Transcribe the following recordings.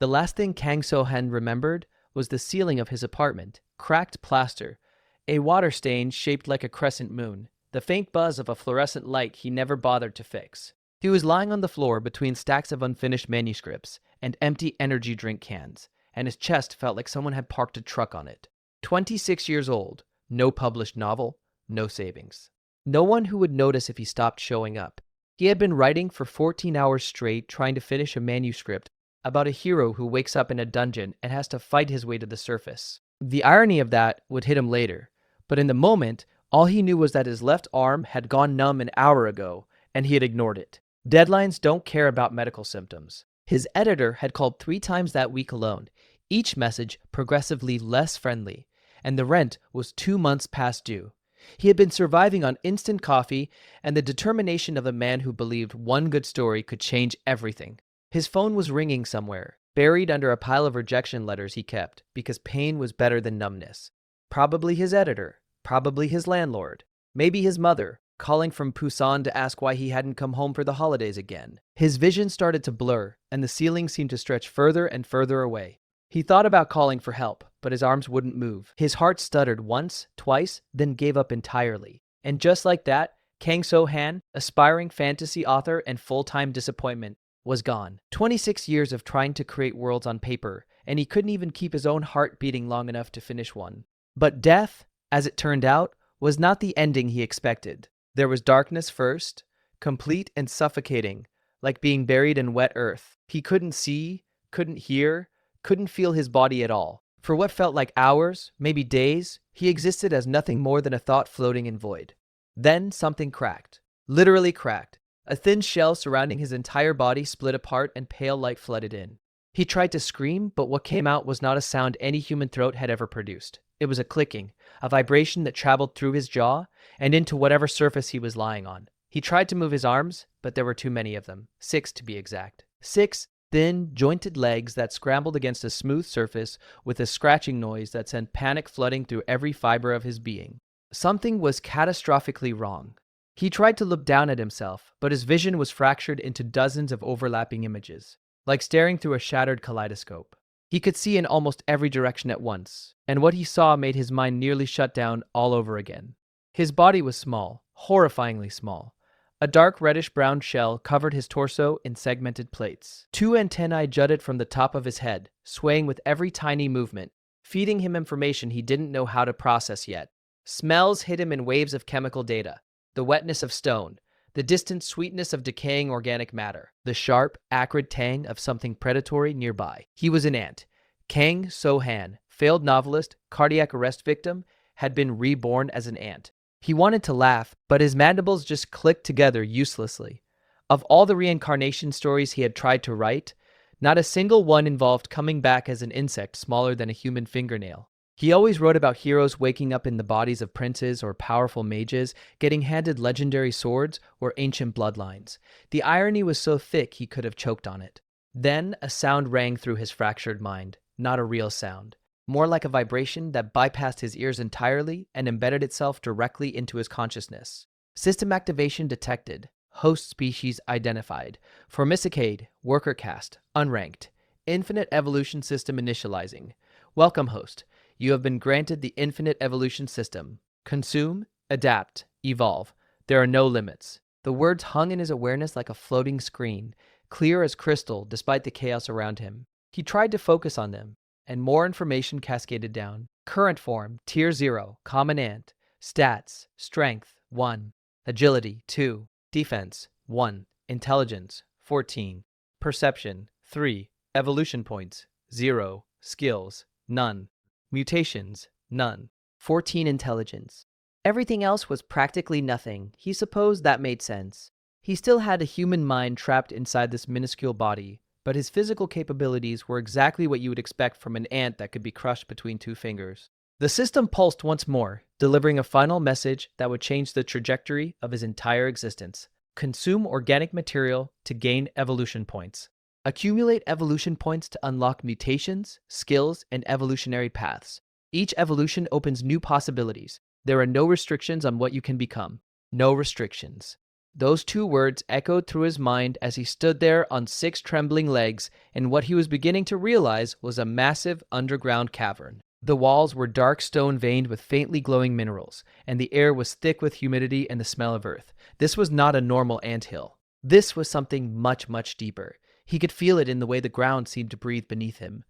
The last thing Kang Seohan remembered was the ceiling of his apartment, cracked plaster, a water stain shaped like a crescent moon, the faint buzz of a fluorescent light he never bothered to fix. He was lying on the floor between stacks of unfinished manuscripts and empty energy drink cans, and his chest felt like someone had parked a truck on it. 26 years old, no published novel, no savings. No one who would notice if he stopped showing up. He had been writing for 14 hours straight, trying to finish a manuscript about a hero who wakes up in a dungeon and has to fight his way to the surface. The irony of that would hit him later, but in the moment, all he knew was that his left arm had gone numb an hour ago, and he had ignored it. Deadlines don't care about medical symptoms. His editor had called 3 times that week alone, each message progressively less friendly, and the rent was 2 months past due. He had been surviving on instant coffee and the determination of a man who believed one good story could change everything. His phone was ringing somewhere, buried under a pile of rejection letters he kept, because pain was better than numbness. Probably his editor, probably his landlord, maybe his mother, calling from Busan to ask why he hadn't come home for the holidays again. His vision started to blur, and the ceiling seemed to stretch further and further away. He thought about calling for help, but his arms wouldn't move. His heart stuttered once, twice, then gave up entirely. And just like that, Kang Seohan, aspiring fantasy author and full-time disappointment, was gone. 26 years of trying to create worlds on paper, and he couldn't even keep his own heart beating long enough to finish one. But death, as it turned out, was not the ending he expected. There was darkness first, complete and suffocating, like being buried in wet earth. He couldn't see, couldn't hear, couldn't feel his body at all. For what felt like hours, maybe days, he existed as nothing more than a thought floating in void. Then something cracked. Literally cracked. A thin shell surrounding his entire body split apart and pale light flooded in. He tried to scream, but what came out was not a sound any human throat had ever produced. It was a clicking, a vibration that traveled through his jaw and into whatever surface he was lying on. He tried to move his arms, but there were too many of them. 6 to be exact. 6 thin, jointed legs that scrambled against a smooth surface with a scratching noise that sent panic flooding through every fiber of his being. Something was catastrophically wrong. He tried to look down at himself, but his vision was fractured into dozens of overlapping images, like staring through a shattered kaleidoscope. He could see in almost every direction at once, and what he saw made his mind nearly shut down all over again. His body was small, horrifyingly small. A dark reddish-brown shell covered his torso in segmented plates. 2 antennae jutted from the top of his head, swaying with every tiny movement, feeding him information he didn't know how to process yet. Smells hit him in waves of chemical data. The wetness of stone, the distant sweetness of decaying organic matter, the sharp, acrid tang of something predatory nearby. He was an ant. Kang Seohan, failed novelist, cardiac arrest victim, had been reborn as an ant. He wanted to laugh, but his mandibles just clicked together uselessly. Of all the reincarnation stories he had tried to write, not a single one involved coming back as an insect smaller than a human fingernail. He always wrote about heroes waking up in the bodies of princes or powerful mages, getting handed legendary swords or ancient bloodlines. The irony was so thick he could have choked on it. Then a sound rang through his fractured mind, not a real sound. More like a vibration that bypassed his ears entirely and embedded itself directly into his consciousness. System activation detected. Host species identified. Formicicade, worker caste, unranked. Infinite evolution system initializing. Welcome, host. You have been granted the infinite evolution system. Consume, adapt, evolve. There are no limits. The words hung in his awareness like a floating screen, clear as crystal despite the chaos around him. He tried to focus on them, and more information cascaded down. Current form, Tier 0, Common Ant. Stats, Strength, 1. Agility, 2. Defense, 1. Intelligence, 14. Perception, 3. Evolution points, 0. Skills, none. Mutations, none. 14 intelligence. Everything else was practically nothing. He supposed that made sense. He still had a human mind trapped inside this minuscule body, but his physical capabilities were exactly what you would expect from an ant that could be crushed between 2 fingers. The system pulsed once more, delivering a final message that would change the trajectory of his entire existence. Consume organic material to gain evolution points. Accumulate evolution points to unlock mutations, skills, and evolutionary paths. Each evolution opens new possibilities. There are no restrictions on what you can become. No restrictions. Those two words echoed through his mind as he stood there on 6 trembling legs, and what he was beginning to realize was a massive underground cavern. The walls were dark stone veined with faintly glowing minerals, and the air was thick with humidity and the smell of earth. This was not a normal anthill. This was something much, much deeper. He could feel it in the way the ground seemed to breathe beneath him.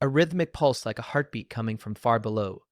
A rhythmic pulse like a heartbeat coming from far below.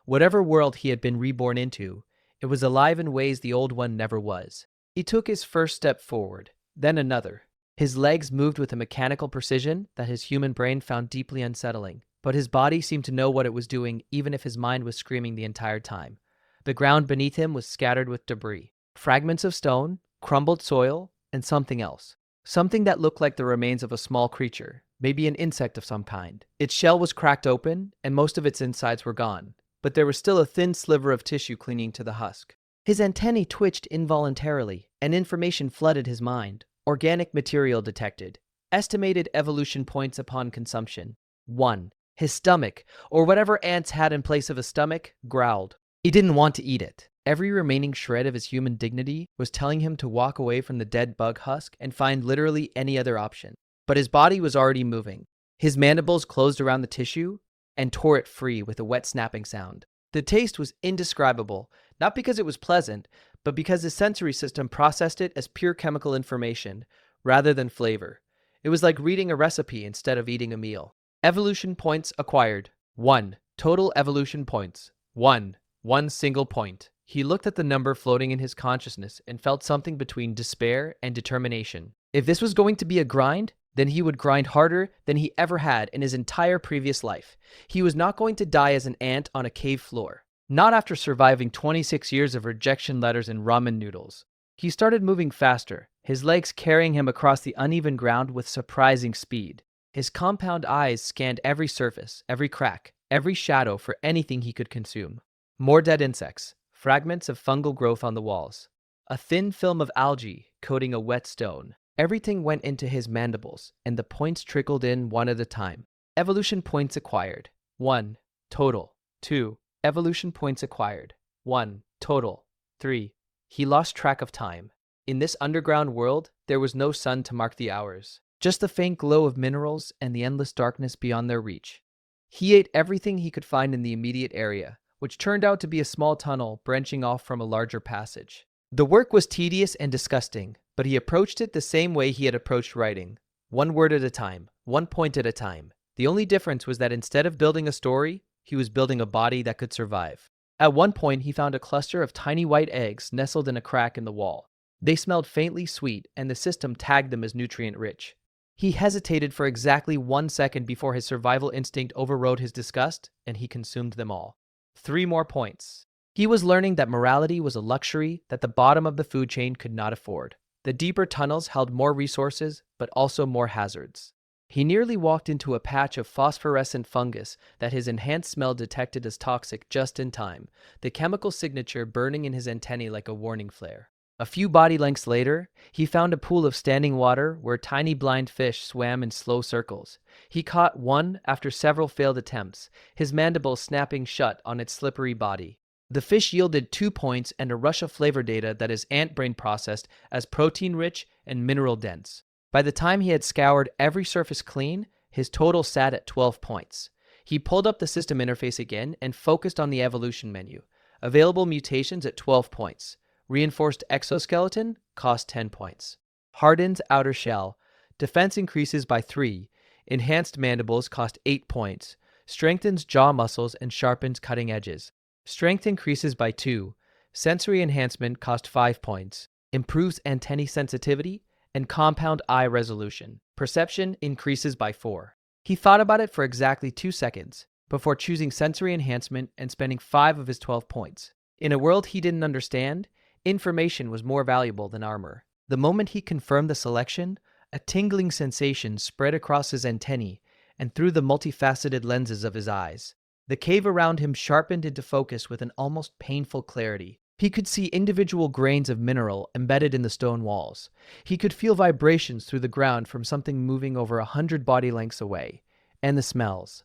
Whatever world he had been reborn into, it was alive in ways the old one never was. He took his first step forward, then another. His legs moved with a mechanical precision that his human brain found deeply unsettling, but his body seemed to know what it was doing even if his mind was screaming the entire time. The ground beneath him was scattered with debris. Fragments of stone, crumbled soil, and something else. Something that looked like the remains of a small creature, maybe an insect of some kind. Its shell was cracked open, and most of its insides were gone, but there was still a thin sliver of tissue clinging to the husk. His antennae twitched involuntarily, and information flooded his mind. Organic material detected. Estimated evolution points upon consumption. 1. His stomach, or whatever ants had in place of a stomach, growled. He didn't want to eat it. Every remaining shred of his human dignity was telling him to walk away from the dead bug husk and find literally any other option. But his body was already moving. His mandibles closed around the tissue and tore it free with a wet snapping sound. The taste was indescribable, not because it was pleasant, but because his sensory system processed it as pure chemical information rather than flavor. It was like reading a recipe instead of eating a meal. Evolution points acquired. 1. Total evolution points. 1. One single point. He looked at the number floating in his consciousness and felt something between despair and determination. If this was going to be a grind, then he would grind harder than he ever had in his entire previous life. He was not going to die as an ant on a cave floor. Not after surviving 26 years of rejection letters and ramen noodles. He started moving faster, his legs carrying him across the uneven ground with surprising speed. His compound eyes scanned every surface, every crack, every shadow for anything he could consume. More dead insects, fragments of fungal growth on the walls, a thin film of algae coating a wet stone. Everything went into his mandibles, and the points trickled in one at a time. Evolution points acquired. 1. Total. 2. Evolution points acquired. 1. Total. 3. He lost track of time. In this underground world, there was no sun to mark the hours, just the faint glow of minerals and the endless darkness beyond their reach. He ate everything he could find in the immediate area, which turned out to be a small tunnel branching off from a larger passage. The work was tedious and disgusting, but he approached it the same way he had approached writing. 1 word at a time, 1 point at a time. The only difference was that instead of building a story, he was building a body that could survive. At one point, he found a cluster of tiny white eggs nestled in a crack in the wall. They smelled faintly sweet, and the system tagged them as nutrient-rich. He hesitated for exactly 1 second before his survival instinct overrode his disgust, and he consumed them all. 3 more points. He was learning that morality was a luxury that the bottom of the food chain could not afford. The deeper tunnels held more resources, but also more hazards. He nearly walked into a patch of phosphorescent fungus that his enhanced smell detected as toxic just in time, the chemical signature burning in his antennae like a warning flare. A few body lengths later, he found a pool of standing water where tiny blind fish swam in slow circles. He caught one after several failed attempts, his mandibles snapping shut on its slippery body. The fish yielded 2 points and a rush of flavor data that his ant brain processed as protein-rich and mineral-dense. By the time he had scoured every surface clean, his total sat at 12 points. He pulled up the system interface again and focused on the evolution menu. Available mutations at 12 points. Reinforced exoskeleton cost 10 points. Hardened outer shell. Defense increases by 3. Enhanced mandibles cost 8 points. Strengthens jaw muscles and sharpens cutting edges. Strength increases by 2. Sensory enhancement cost 5 points. Improves antennae sensitivity and compound eye resolution. Perception increases by 4. He thought about it for exactly 2 seconds before choosing sensory enhancement and spending 5 of his 12 points. In a world he didn't understand, information was more valuable than armor. The moment he confirmed the selection, a tingling sensation spread across his antennae and through the multifaceted lenses of his eyes. The cave around him sharpened into focus with an almost painful clarity. He could see individual grains of mineral embedded in the stone walls. He could feel vibrations through the ground from something moving over 100 body lengths away. And the smells.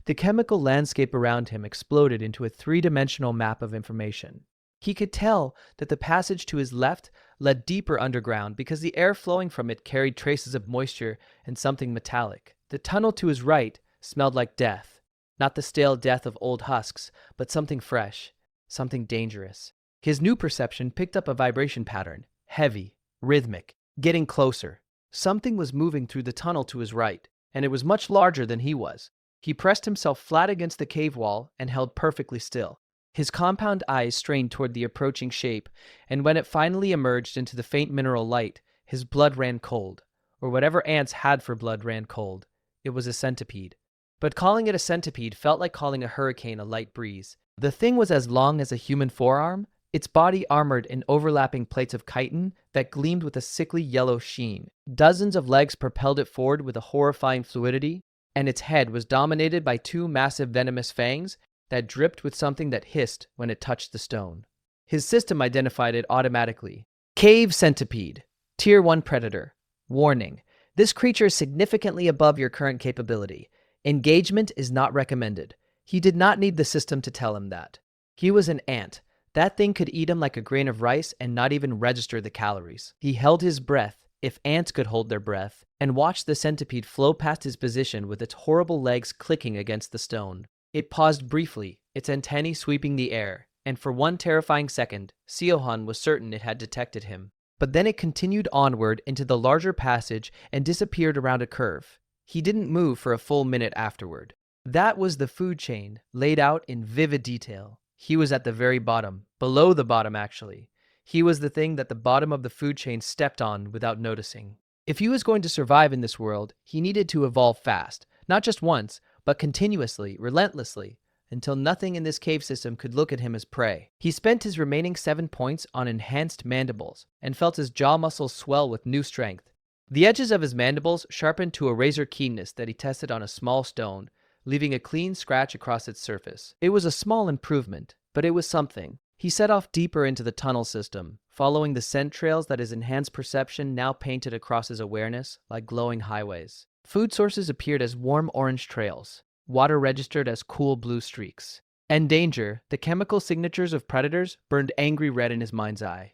The chemical landscape around him exploded into a 3-dimensional map of information. He could tell that the passage to his left led deeper underground because the air flowing from it carried traces of moisture and something metallic. The tunnel to his right smelled like death. Not the stale death of old husks, but something fresh, something dangerous. His new perception picked up a vibration pattern, heavy, rhythmic, getting closer. Something was moving through the tunnel to his right, and it was much larger than he was. He pressed himself flat against the cave wall and held perfectly still. His compound eyes strained toward the approaching shape, and when it finally emerged into the faint mineral light, his blood ran cold, or whatever ants had for blood ran cold. It was a centipede. But calling it a centipede felt like calling a hurricane a light breeze. The thing was as long as a human forearm, its body armored in overlapping plates of chitin that gleamed with a sickly yellow sheen. Dozens of legs propelled it forward with a horrifying fluidity, and its head was dominated by two massive venomous fangs that dripped with something that hissed when it touched the stone. His system identified it automatically. Cave centipede. Tier 1 predator. Warning. This creature is significantly above your current capability. Engagement is not recommended. He did not need the system to tell him that. He was an ant. That thing could eat him like a grain of rice and not even register the calories. He held his breath, if ants could hold their breath, and watched the centipede flow past his position with its horrible legs clicking against the stone. It paused briefly, its antennae sweeping the air, and for one terrifying second, Seohan was certain it had detected him. But then it continued onward into the larger passage and disappeared around a curve. He didn't move for a full minute afterward. That was the food chain, laid out in vivid detail. He was at the very bottom, below the bottom actually. He was the thing that the bottom of the food chain stepped on without noticing. If he was going to survive in this world, he needed to evolve fast, not just once, but continuously, relentlessly, until nothing in this cave system could look at him as prey. He spent his remaining 7 points on enhanced mandibles, and felt his jaw muscles swell with new strength. The edges of his mandibles sharpened to a razor keenness that he tested on a small stone, leaving a clean scratch across its surface. It was a small improvement, but it was something. He set off deeper into the tunnel system, following the scent trails that his enhanced perception now painted across his awareness like glowing highways. Food sources appeared as warm orange trails, water registered as cool blue streaks. And danger, the chemical signatures of predators, burned angry red in his mind's eye.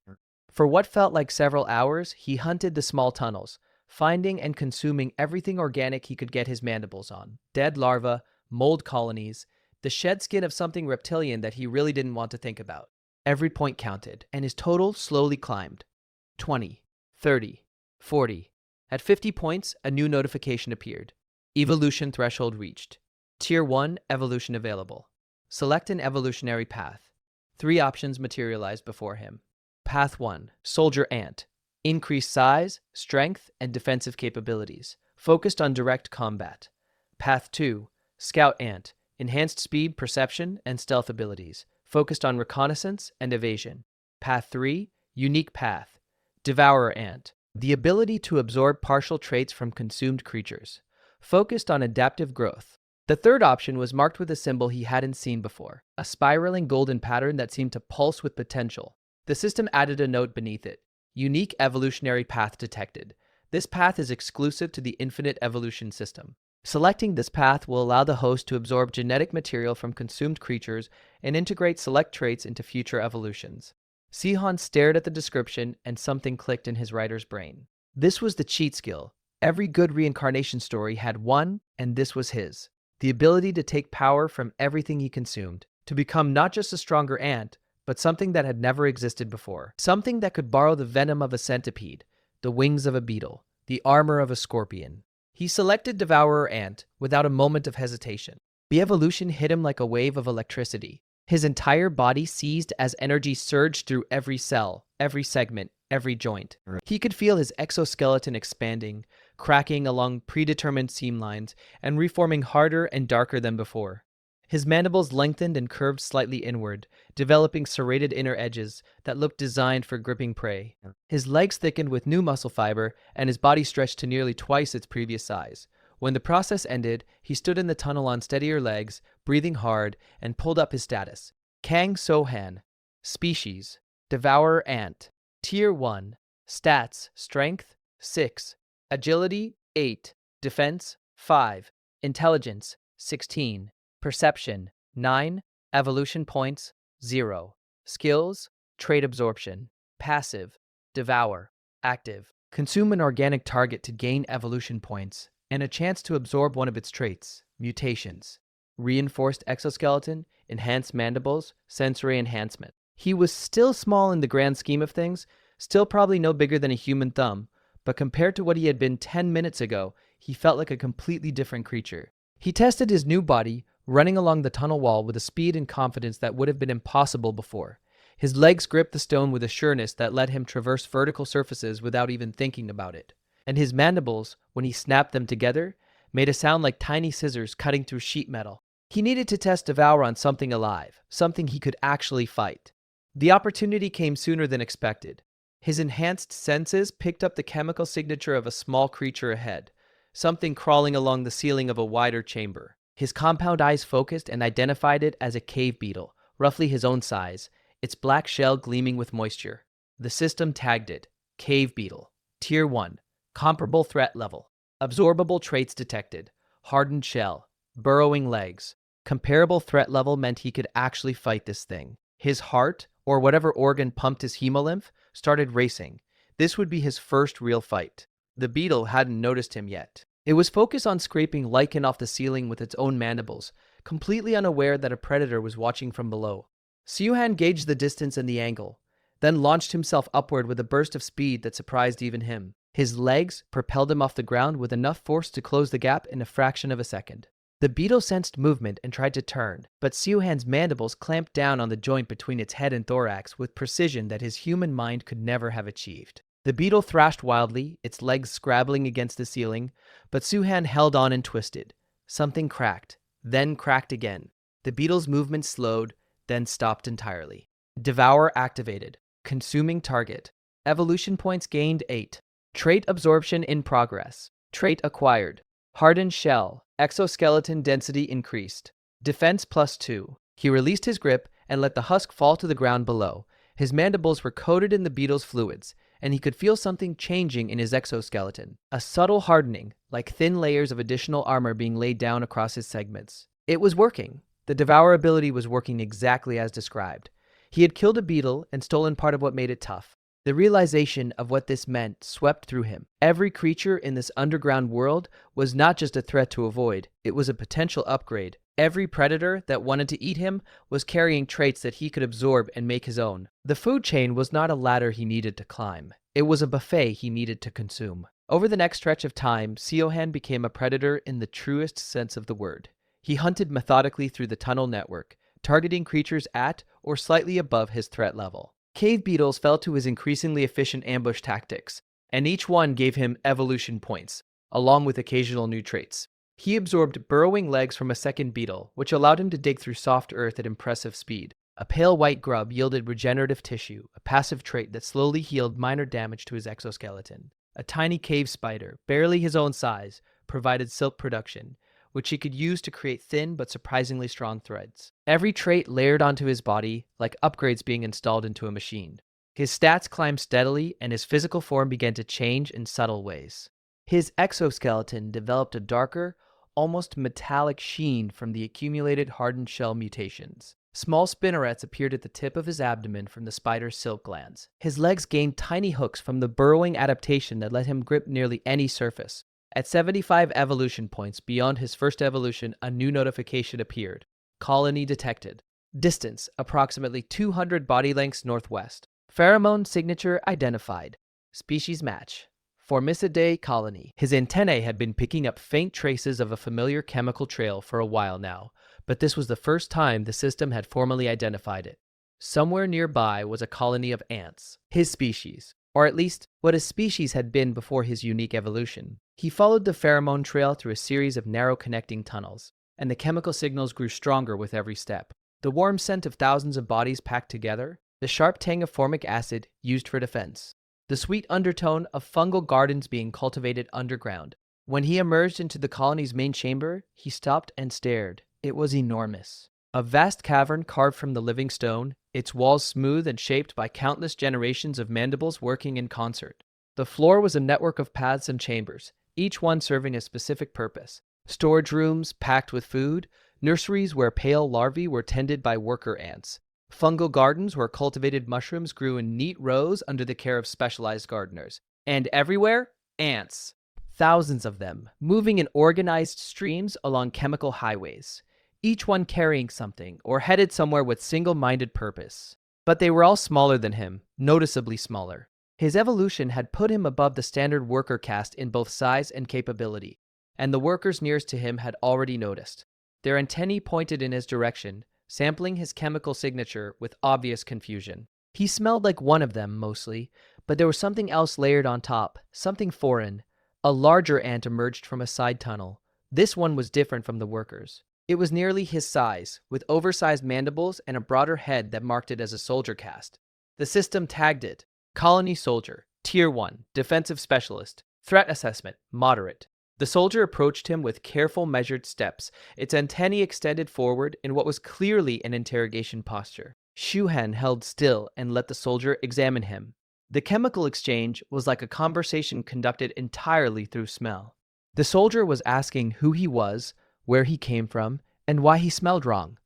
For what felt like several hours, he hunted the small tunnels, finding and consuming everything organic he could get his mandibles on. Dead larvae, mold colonies, the shed skin of something reptilian that he really didn't want to think about. Every point counted, and his total slowly climbed. 20, 30, 40. At 50 points, a new notification appeared. Evolution threshold reached. Tier 1 evolution available. Select an evolutionary path. 3 options materialized before him. Path 1, Soldier Ant. Increased size, strength, and defensive capabilities. Focused on direct combat. Path 2, Scout Ant. Enhanced speed, perception, and stealth abilities. Focused on reconnaissance and evasion. Path 3, Unique Path. Devourer Ant. The ability to absorb partial traits from consumed creatures. Focused on adaptive growth. The third option was marked with a symbol he hadn't seen before, a spiraling golden pattern that seemed to pulse with potential. The system added a note beneath it. Unique evolutionary path detected. This path is exclusive to the infinite evolution system. Selecting this path will allow the host to absorb genetic material from consumed creatures and integrate select traits into future evolutions. Seohan stared at the description and something clicked in his writer's brain. This was the cheat skill. Every good reincarnation story had one, and this was his. The ability to take power from everything he consumed, to become not just a stronger ant, but something that had never existed before. Something that could borrow the venom of a centipede, the wings of a beetle, the armor of a scorpion. He selected Devourer Ant without a moment of hesitation. The evolution hit him like a wave of electricity. His entire body seized as energy surged through every cell, every segment, every joint. He could feel his exoskeleton expanding, cracking along predetermined seam lines, and reforming harder and darker than before. His mandibles lengthened and curved slightly inward, developing serrated inner edges that looked designed for gripping prey. His legs thickened with new muscle fiber, and his body stretched to nearly twice its previous size. When the process ended, he stood in the tunnel on steadier legs, breathing hard, and pulled up his status. Kang Seohan. Species: Devourer Ant. Tier 1. Stats: Strength 6, Agility 8, Defense 5, Intelligence 16, Perception 9, Evolution points 0, Skills Trait absorption. Passive. Devour. Active. Consume an organic target to gain evolution points and a chance to absorb one of its traits. Mutations. Reinforced exoskeleton, enhanced mandibles, sensory enhancement. He was still small in the grand scheme of things, still probably no bigger than a human thumb, but compared to what he had been 10 minutes ago, he felt like a completely different creature. He tested his new body, running along the tunnel wall with a speed and confidence that would have been impossible before. His legs gripped the stone with a sureness that let him traverse vertical surfaces without even thinking about it. And his mandibles, when he snapped them together, made a sound like tiny scissors cutting through sheet metal. He needed to test Devour on something alive, something he could actually fight. The opportunity came sooner than expected. His enhanced senses picked up the chemical signature of a small creature ahead, something crawling along the ceiling of a wider chamber. His compound eyes focused and identified it as a cave beetle, roughly his own size, its black shell gleaming with moisture. The system tagged it, Cave Beetle, Tier 1, comparable threat level. Absorbable traits detected, hardened shell, burrowing legs. Comparable threat level meant he could actually fight this thing. His heart, or whatever organ pumped his hemolymph, started racing. This would be his first real fight. The beetle hadn't noticed him yet. It was focused on scraping lichen off the ceiling with its own mandibles, completely unaware that a predator was watching from below. Seohan gauged the distance and the angle, then launched himself upward with a burst of speed that surprised even him. His legs propelled him off the ground with enough force to close the gap in a fraction of a second. The beetle sensed movement and tried to turn, but Seohan's mandibles clamped down on the joint between its head and thorax with precision that his human mind could never have achieved. The beetle thrashed wildly, its legs scrabbling against the ceiling, but Seohan held on and twisted. Something cracked, then cracked again. The beetle's movement slowed, then stopped entirely. Devour activated. Consuming target. Evolution points gained 8. Trait absorption in progress. Trait acquired. Hardened shell. Exoskeleton density increased. Defense +2. He released his grip and let the husk fall to the ground below. His mandibles were coated in the beetle's fluids, and he could feel something changing in his exoskeleton. A subtle hardening, like thin layers of additional armor being laid down across his segments. It was working. The Devour ability was working exactly as described. He had killed a beetle and stolen part of what made it tough. The realization of what this meant swept through him. Every creature in this underground world was not just a threat to avoid, it was a potential upgrade. Every predator that wanted to eat him was carrying traits that he could absorb and make his own. The food chain was not a ladder he needed to climb. It was a buffet he needed to consume. Over the next stretch of time, Seohan became a predator in the truest sense of the word. He hunted methodically through the tunnel network, targeting creatures at or slightly above his threat level. Cave beetles fell to his increasingly efficient ambush tactics, and each one gave him evolution points, along with occasional new traits. He absorbed burrowing legs from a second beetle, which allowed him to dig through soft earth at impressive speed. A pale white grub yielded regenerative tissue, a passive trait that slowly healed minor damage to his exoskeleton. A tiny cave spider, barely his own size, provided silk production, which he could use to create thin but surprisingly strong threads. Every trait layered onto his body, like upgrades being installed into a machine. His stats climbed steadily, and his physical form began to change in subtle ways. His exoskeleton developed a darker, almost metallic sheen from the accumulated hardened shell mutations. Small spinnerets appeared at the tip of his abdomen from the spider's silk glands. His legs gained tiny hooks from the burrowing adaptation that let him grip nearly any surface. At 75 evolution points beyond his first evolution, a new notification appeared. Colony detected. Distance, approximately 200 body lengths northwest. Pheromone signature identified. Species match. Formicidae colony. His antennae had been picking up faint traces of a familiar chemical trail for a while now, but this was the first time the system had formally identified it. Somewhere nearby was a colony of ants, his species, or at least what a species had been before his unique evolution. He followed the pheromone trail through a series of narrow connecting tunnels, and the chemical signals grew stronger with every step. The warm scent of thousands of bodies packed together, the sharp tang of formic acid used for defense, the sweet undertone of fungal gardens being cultivated underground. When he emerged into the colony's main chamber, he stopped and stared. It was enormous. A vast cavern carved from the living stone, its walls smooth and shaped by countless generations of mandibles working in concert. The floor was a network of paths and chambers, each one serving a specific purpose. Storage rooms packed with food, nurseries where pale larvae were tended by worker ants, Fungal gardens where cultivated mushrooms grew in neat rows under the care of specialized gardeners. And everywhere, ants. Thousands of them, moving in organized streams along chemical highways, each one carrying something or headed somewhere with single-minded purpose. But they were all smaller than him, noticeably smaller. His evolution had put him above the standard worker caste in both size and capability, and the workers nearest to him had already noticed. Their antennae pointed in his direction, sampling his chemical signature with obvious confusion. He smelled like one of them, mostly, but there was something else layered on top, something foreign. A larger ant emerged from a side tunnel. This one was different from the workers. It was nearly his size, with oversized mandibles and a broader head that marked it as a soldier caste. The system tagged it: Colony Soldier, Tier 1, Defensive Specialist, Threat Assessment, Moderate. The soldier approached him with careful, measured steps, its antennae extended forward in what was clearly an interrogation posture. Seohan held still and let the soldier examine him. The chemical exchange was like a conversation conducted entirely through smell. The soldier was asking who he was, where he came from, and why he smelled wrong.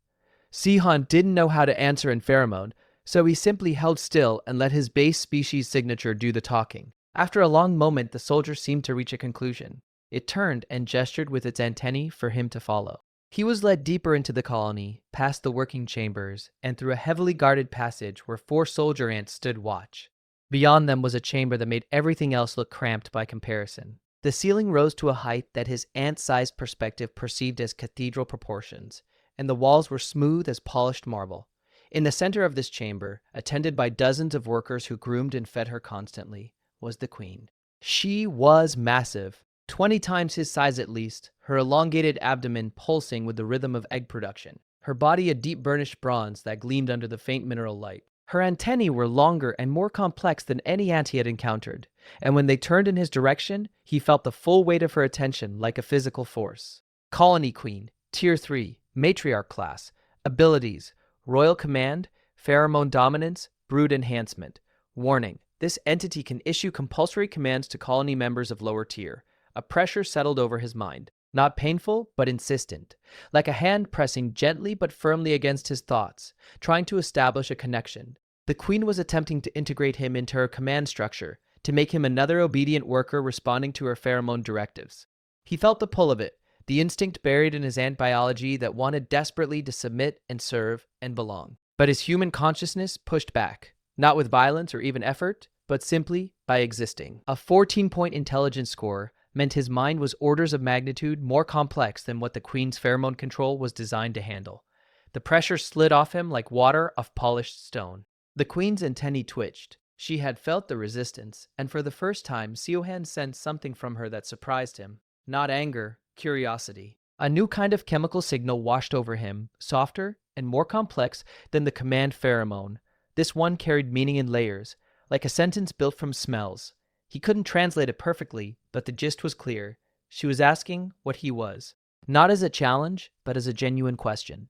Seohan didn't know how to answer in pheromone, so he simply held still and let his base species signature do the talking. After a long moment, the soldier seemed to reach a conclusion. It turned and gestured with its antennae for him to follow. He was led deeper into the colony, past the working chambers, and through a heavily guarded passage where 4 soldier ants stood watch. Beyond them was a chamber that made everything else look cramped by comparison. The ceiling rose to a height that his ant-sized perspective perceived as cathedral proportions, and the walls were smooth as polished marble. In the center of this chamber, attended by dozens of workers who groomed and fed her constantly, was the queen. She was massive, 20 times his size at least, her elongated abdomen pulsing with the rhythm of egg production, her body a deep burnished bronze that gleamed under the faint mineral light. Her antennae were longer and more complex than any ant he had encountered, and when they turned in his direction, he felt the full weight of her attention like a physical force. Colony Queen, Tier 3, Matriarch Class, Abilities, Royal Command, Pheromone Dominance, Brood Enhancement. Warning: this entity can issue compulsory commands to colony members of lower tier. A pressure settled over his mind. Not painful, but insistent, like a hand pressing gently but firmly against his thoughts, trying to establish a connection. The queen was attempting to integrate him into her command structure, to make him another obedient worker responding to her pheromone directives. He felt the pull of it, the instinct buried in his ant biology that wanted desperately to submit and serve and belong. But his human consciousness pushed back, not with violence or even effort, but simply by existing. A 14-point intelligence score meant his mind was orders of magnitude more complex than what the queen's pheromone control was designed to handle. The pressure slid off him like water off polished stone. The queen's antennae twitched. She had felt the resistance, and for the first time, Seohan sensed something from her that surprised him. Not anger, curiosity. A new kind of chemical signal washed over him, softer and more complex than the command pheromone. This one carried meaning in layers, like a sentence built from smells. He couldn't translate it perfectly, but the gist was clear. She was asking what he was, not as a challenge, but as a genuine question.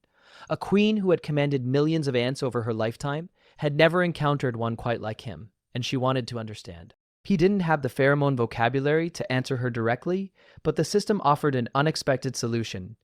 A queen who had commanded millions of ants over her lifetime had never encountered one quite like him, and she wanted to understand. He didn't have the pheromone vocabulary to answer her directly, but the system offered an unexpected solution.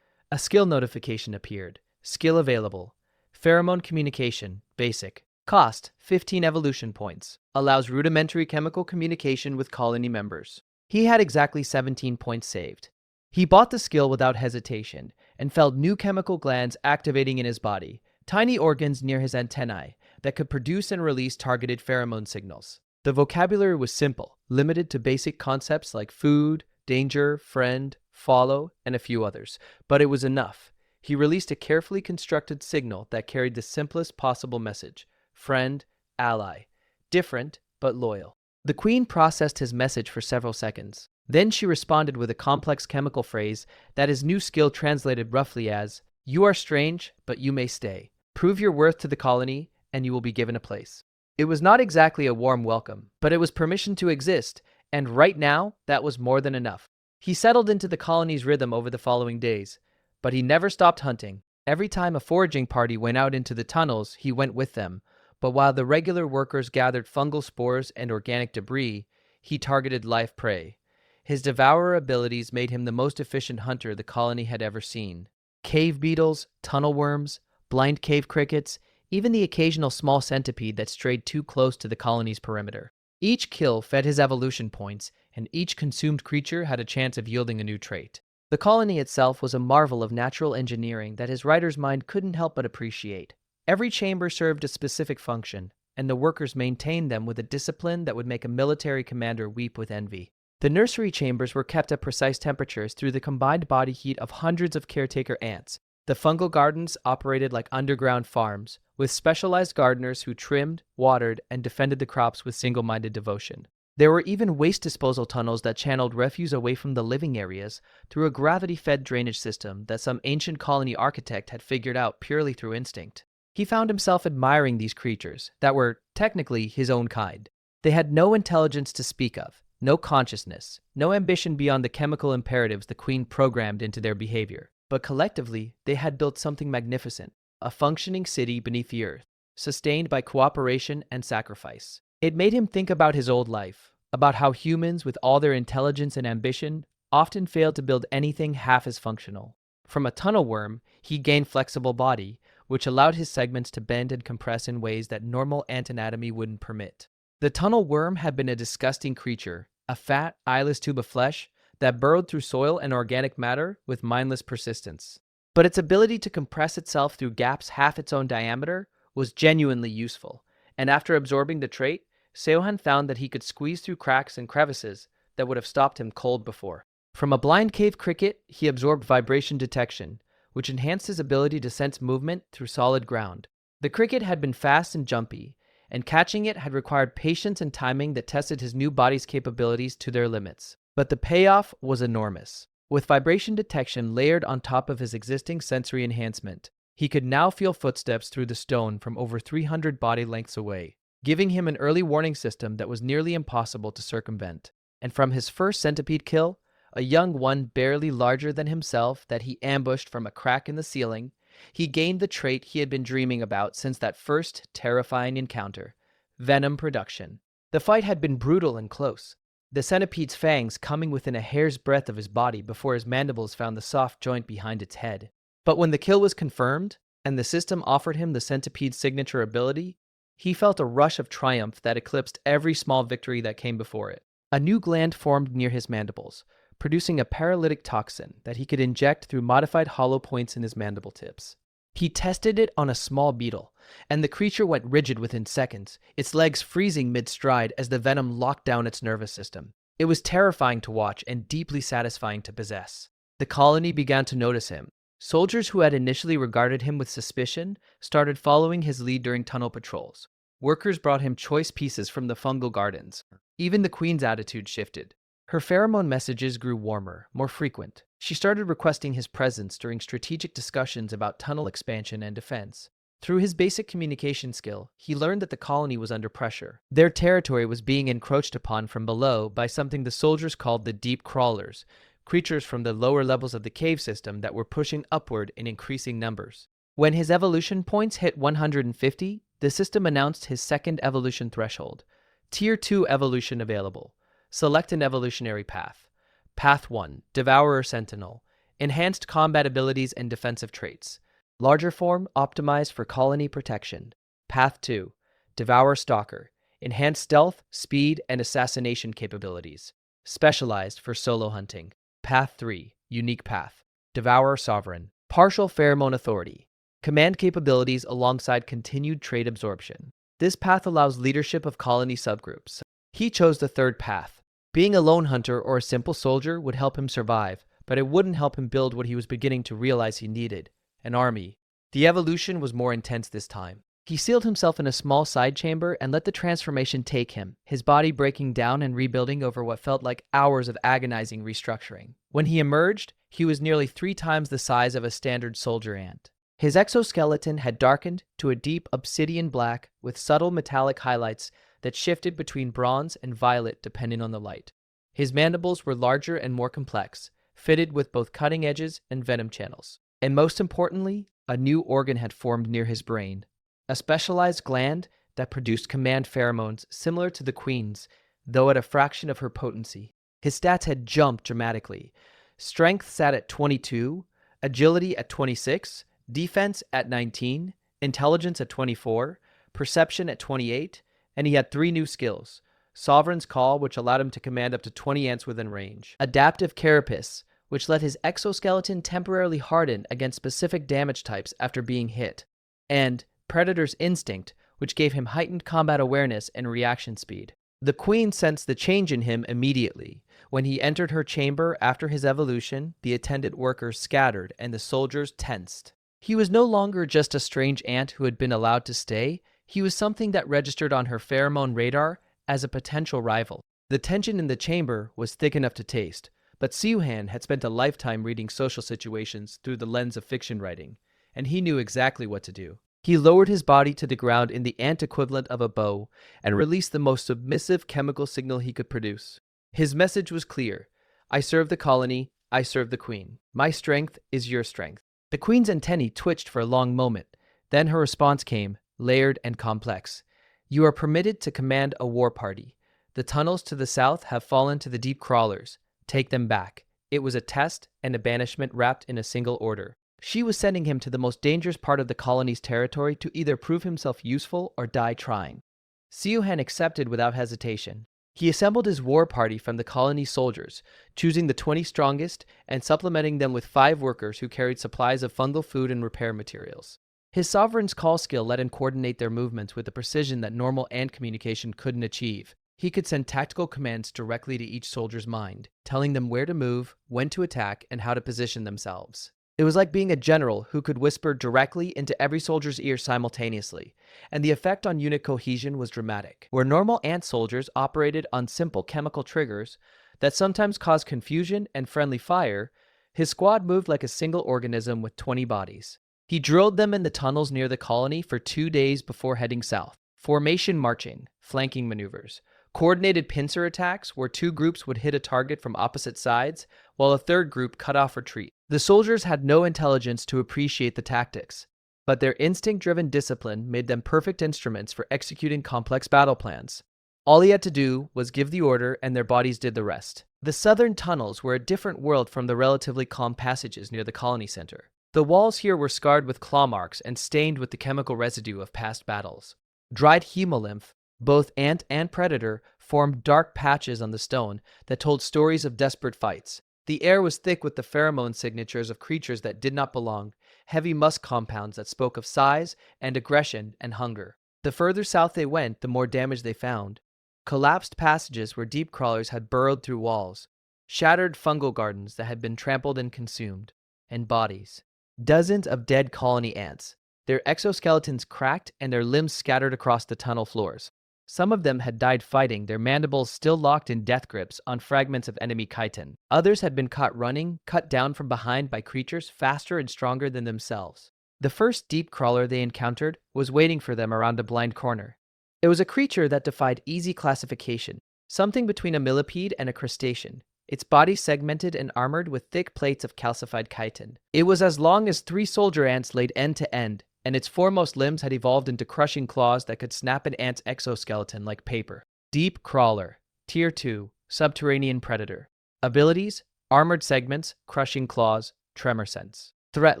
A skill notification appeared. Skill available. Pheromone communication, basic. Cost, 15 evolution points. Allows rudimentary chemical communication with colony members. He had exactly 17 points saved. He bought the skill without hesitation and felt new chemical glands activating in his body, tiny organs near his antennae that could produce and release targeted pheromone signals. The vocabulary was simple, limited to basic concepts like food, danger, friend, follow, and a few others, but it was enough. He released a carefully constructed signal that carried the simplest possible message: friend, ally, different but loyal. The queen processed his message for several seconds. Then she responded with a complex chemical phrase that his new skill translated roughly as, "You are strange, but you may stay. Prove your worth to the colony, and you will be given a place." It was not exactly a warm welcome, but it was permission to exist, and right now, that was more than enough. He settled into the colony's rhythm over the following days, but he never stopped hunting. Every time a foraging party went out into the tunnels, he went with them. But while the regular workers gathered fungal spores and organic debris, he targeted live prey. His devourer abilities made him the most efficient hunter the colony had ever seen. Cave beetles, tunnel worms, blind cave crickets, even the occasional small centipede that strayed too close to the colony's perimeter. Each kill fed his evolution points, and each consumed creature had a chance of yielding a new trait. The colony itself was a marvel of natural engineering that his writer's mind couldn't help but appreciate. Every chamber served a specific function, and the workers maintained them with a discipline that would make a military commander weep with envy. The nursery chambers were kept at precise temperatures through the combined body heat of hundreds of caretaker ants. The fungal gardens operated like underground farms, with specialized gardeners who trimmed, watered, and defended the crops with single-minded devotion. There were even waste disposal tunnels that channeled refuse away from the living areas through a gravity-fed drainage system that some ancient colony architect had figured out purely through instinct. He found himself admiring these creatures that were, technically, his own kind. They had no intelligence to speak of, no consciousness, no ambition beyond the chemical imperatives the Queen programmed into their behavior. But collectively, they had built something magnificent, a functioning city beneath the earth, sustained by cooperation and sacrifice. It made him think about his old life, about how humans, with all their intelligence and ambition, often failed to build anything half as functional. From a tunnel worm, he gained flexible body, which allowed his segments to bend and compress in ways that normal ant anatomy wouldn't permit. The tunnel worm had been a disgusting creature, a fat, eyeless tube of flesh that burrowed through soil and organic matter with mindless persistence. But its ability to compress itself through gaps half its own diameter was genuinely useful, and after absorbing the trait, Seohan found that he could squeeze through cracks and crevices that would have stopped him cold before. From a blind cave cricket, he absorbed vibration detection, which enhanced his ability to sense movement through solid ground. The cricket had been fast and jumpy, and catching it had required patience and timing that tested his new body's capabilities to their limits. But the payoff was enormous. With vibration detection layered on top of his existing sensory enhancement, he could now feel footsteps through the stone from over 300 body lengths away, giving him an early warning system that was nearly impossible to circumvent. And from his first centipede kill, a young one barely larger than himself that he ambushed from a crack in the ceiling, he gained the trait he had been dreaming about since that first terrifying encounter: venom production. The fight had been brutal and close, the centipede's fangs coming within a hair's breadth of his body before his mandibles found the soft joint behind its head. But when the kill was confirmed, and the system offered him the centipede's signature ability, he felt a rush of triumph that eclipsed every small victory that came before it. A new gland formed near his mandibles, producing a paralytic toxin that he could inject through modified hollow points in his mandible tips. He tested it on a small beetle, and the creature went rigid within seconds, its legs freezing mid-stride as the venom locked down its nervous system. It was terrifying to watch and deeply satisfying to possess. The colony began to notice him. Soldiers who had initially regarded him with suspicion started following his lead during tunnel patrols. Workers brought him choice pieces from the fungal gardens. Even the Queen's attitude shifted. Her pheromone messages grew warmer, more frequent. She started requesting his presence during strategic discussions about tunnel expansion and defense. Through his basic communication skill, he learned that the colony was under pressure. Their territory was being encroached upon from below by something the soldiers called the deep crawlers, creatures from the lower levels of the cave system that were pushing upward in increasing numbers. When his evolution points hit 150, the system announced his second evolution threshold. Tier 2 evolution available. Select an evolutionary path. Path 1, Devourer Sentinel. Enhanced combat abilities and defensive traits. Larger form, optimized for colony protection. Path 2, Devourer Stalker. Enhanced stealth, speed, and assassination capabilities. Specialized for solo hunting. Path 3, Unique Path. Devourer Sovereign. Partial pheromone authority. Command capabilities alongside continued trait absorption. This path allows leadership of colony subgroups. He chose the third path. Being a lone hunter or a simple soldier would help him survive, but it wouldn't help him build what he was beginning to realize he needed: an army. The evolution was more intense this time. He sealed himself in a small side chamber and let the transformation take him, his body breaking down and rebuilding over what felt like hours of agonizing restructuring. When he emerged, he was nearly 3 times the size of a standard soldier ant. His exoskeleton had darkened to a deep obsidian black with subtle metallic highlights that shifted between bronze and violet depending on the light. His mandibles were larger and more complex, fitted with both cutting edges and venom channels. And most importantly, a new organ had formed near his brain, a specialized gland that produced command pheromones similar to the Queen's, though at a fraction of her potency. His stats had jumped dramatically. Strength sat at 22, agility at 26, defense at 19, intelligence at 24, perception at 28, and he had 3 new skills. Sovereign's Call, which allowed him to command up to 20 ants within range. Adaptive Carapace, which let his exoskeleton temporarily harden against specific damage types after being hit. And Predator's Instinct, which gave him heightened combat awareness and reaction speed. The Queen sensed the change in him immediately. When he entered her chamber after his evolution, the attendant workers scattered and the soldiers tensed. He was no longer just a strange ant who had been allowed to stay. He was something that registered on her pheromone radar as a potential rival. The tension in the chamber was thick enough to taste, but Seohan had spent a lifetime reading social situations through the lens of fiction writing, and he knew exactly what to do. He lowered his body to the ground in the ant equivalent of a bow and released the most submissive chemical signal he could produce. His message was clear. I serve the colony, I serve the Queen. My strength is your strength. The Queen's antennae twitched for a long moment. Then her response came, layered and complex. You are permitted to command a war party. The tunnels to the south have fallen to the deep crawlers. Take them back. It was a test and a banishment wrapped in a single order. She was sending him to the most dangerous part of the colony's territory to either prove himself useful or die trying. Seohan accepted without hesitation. He assembled his war party from the colony's soldiers, choosing the 20 strongest and supplementing them with 5 workers who carried supplies of fungal food and repair materials. His Sovereign's Call skill let him coordinate their movements with a precision that normal ant communication couldn't achieve. He could send tactical commands directly to each soldier's mind, telling them where to move, when to attack, and how to position themselves. It was like being a general who could whisper directly into every soldier's ear simultaneously, and the effect on unit cohesion was dramatic. Where normal ant soldiers operated on simple chemical triggers that sometimes caused confusion and friendly fire, his squad moved like a single organism with 20 bodies. He drilled them in the tunnels near the colony for 2 days before heading south. Formation marching, flanking maneuvers, coordinated pincer attacks where 2 groups would hit a target from opposite sides, while a third group cut off retreat. The soldiers had no intelligence to appreciate the tactics, but their instinct-driven discipline made them perfect instruments for executing complex battle plans. All he had to do was give the order and their bodies did the rest. The southern tunnels were a different world from the relatively calm passages near the colony center. The walls here were scarred with claw marks and stained with the chemical residue of past battles. Dried hemolymph, both ant and predator, formed dark patches on the stone that told stories of desperate fights. The air was thick with the pheromone signatures of creatures that did not belong, heavy musk compounds that spoke of size and aggression and hunger. The further south they went, the more damage they found. Collapsed passages where deep crawlers had burrowed through walls, shattered fungal gardens that had been trampled and consumed, and bodies. Dozens of dead colony ants, their exoskeletons cracked and their limbs scattered across the tunnel floors. Some of them had died fighting, their mandibles still locked in death grips on fragments of enemy chitin. Others had been caught running, cut down from behind by creatures faster and stronger than themselves. The first deep crawler they encountered was waiting for them around a blind corner. It was a creature that defied easy classification, something between a millipede and a crustacean, its body segmented and armored with thick plates of calcified chitin. It was as long as 3 soldier ants laid end to end, and its foremost limbs had evolved into crushing claws that could snap an ant's exoskeleton like paper. Deep Crawler, Tier 2, Subterranean Predator. Abilities, Armored Segments, Crushing Claws, Tremor Sense. Threat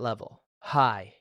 Level, High.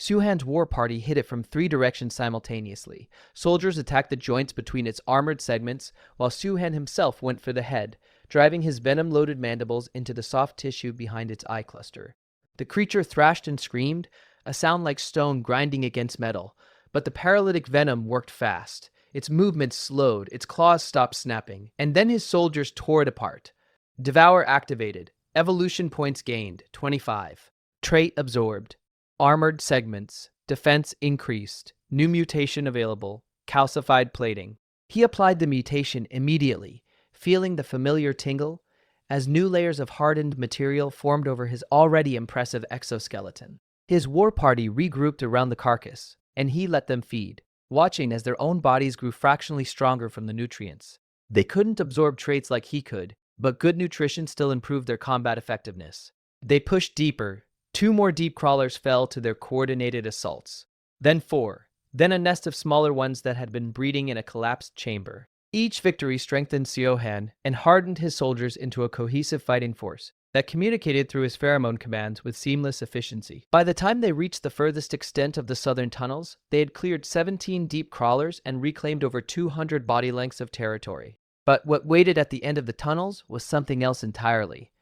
Seohan's war party hit it from 3 directions simultaneously. Soldiers attacked the joints between its armored segments, while Seohan himself went for the head, driving his venom-loaded mandibles into the soft tissue behind its eye cluster. The creature thrashed and screamed, a sound like stone grinding against metal, but the paralytic venom worked fast. Its movements slowed, its claws stopped snapping, and then his soldiers tore it apart. Devour activated. Evolution points gained, 25. Trait absorbed. Armored segments. Defense increased. New mutation available. Calcified plating. He applied the mutation immediately, feeling the familiar tingle as new layers of hardened material formed over his already impressive exoskeleton. His war party regrouped around the carcass, and he let them feed, watching as their own bodies grew fractionally stronger from the nutrients. They couldn't absorb traits like he could, but good nutrition still improved their combat effectiveness. They pushed deeper. 2 more deep crawlers fell to their coordinated assaults. Then 4. Then a nest of smaller ones that had been breeding in a collapsed chamber. Each victory strengthened Seohan and hardened his soldiers into a cohesive fighting force. that communicated through his pheromone commands with seamless efficiency. By the time they reached the furthest extent of the southern tunnels, they had cleared 17 deep crawlers and reclaimed over 200 body lengths of territory. But what waited at the end of the tunnels was something else entirely.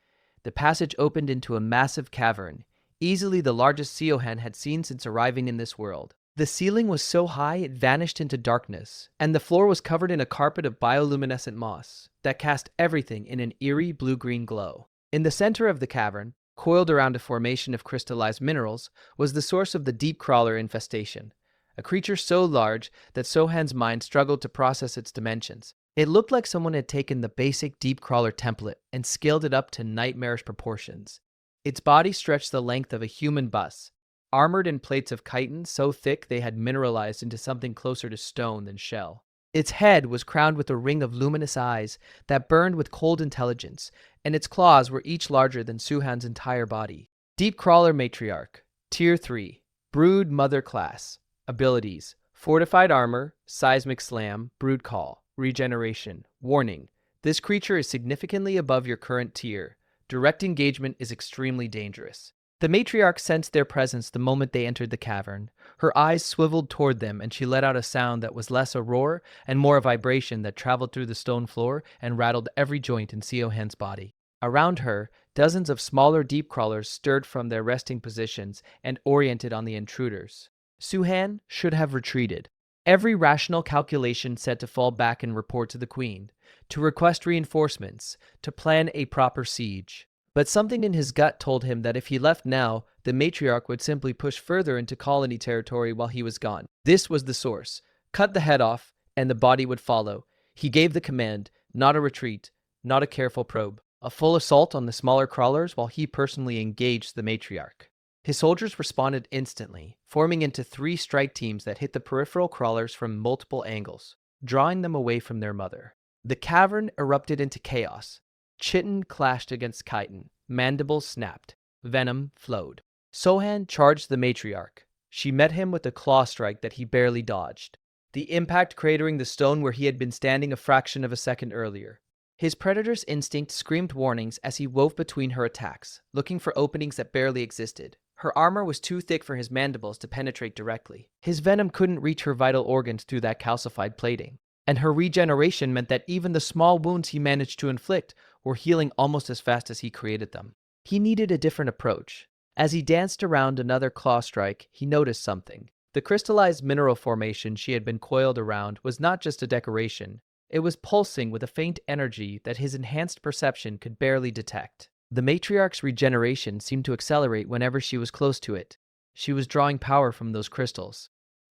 The passage opened into a massive cavern, easily the largest Seohan had seen since arriving in this world. The ceiling was so high it vanished into darkness, and the floor was covered in a carpet of bioluminescent moss that cast everything in an eerie blue-green glow. In the center of the cavern, coiled around a formation of crystallized minerals, was the source of the deep crawler infestation, a creature so large that Sohan's mind struggled to process its dimensions. It looked like someone had taken the basic deep crawler template and scaled it up to nightmarish proportions. Its body stretched the length of a human bus, armored in plates of chitin so thick they had mineralized into something closer to stone than shell. Its head was crowned with a ring of luminous eyes that burned with cold intelligence, and its claws were each larger than Suhan's entire body. Deep Crawler Matriarch, Tier 3, Brood Mother Class. Abilities: Fortified Armor, Seismic Slam, Brood Call, Regeneration. Warning: this creature is significantly above your current tier. Direct engagement is extremely dangerous. The matriarch sensed their presence the moment they entered the cavern. Her eyes swiveled toward them, and she let out a sound that was less a roar and more a vibration that traveled through the stone floor and rattled every joint in Seohan's body. Around her, dozens of smaller deep crawlers stirred from their resting positions and oriented on the intruders. Suhan should have retreated. Every rational calculation said to fall back and report to the queen, to request reinforcements, to plan a proper siege. But something in his gut told him that if he left now, the matriarch would simply push further into colony territory while he was gone. This was the source. Cut the head off, and the body would follow. He gave the command, not a retreat, not a careful probe. A full assault on the smaller crawlers while he personally engaged the matriarch. His soldiers responded instantly, forming into 3 strike teams that hit the peripheral crawlers from multiple angles, drawing them away from their mother. The cavern erupted into chaos. Chitin clashed against chitin. Mandibles snapped. Venom flowed. Sohan charged the matriarch. She met him with a claw strike that he barely dodged, the impact cratering the stone where he had been standing a fraction of a second earlier. His predator's instinct screamed warnings as he wove between her attacks, looking for openings that barely existed. Her armor was too thick for his mandibles to penetrate directly. His venom couldn't reach her vital organs through that calcified plating. And her regeneration meant that even the small wounds he managed to inflict were healing almost as fast as he created them. He needed a different approach. As he danced around another claw strike, he noticed something. The crystallized mineral formation she had been coiled around was not just a decoration. It was pulsing with a faint energy that his enhanced perception could barely detect. The matriarch's regeneration seemed to accelerate whenever she was close to it. She was drawing power from those crystals.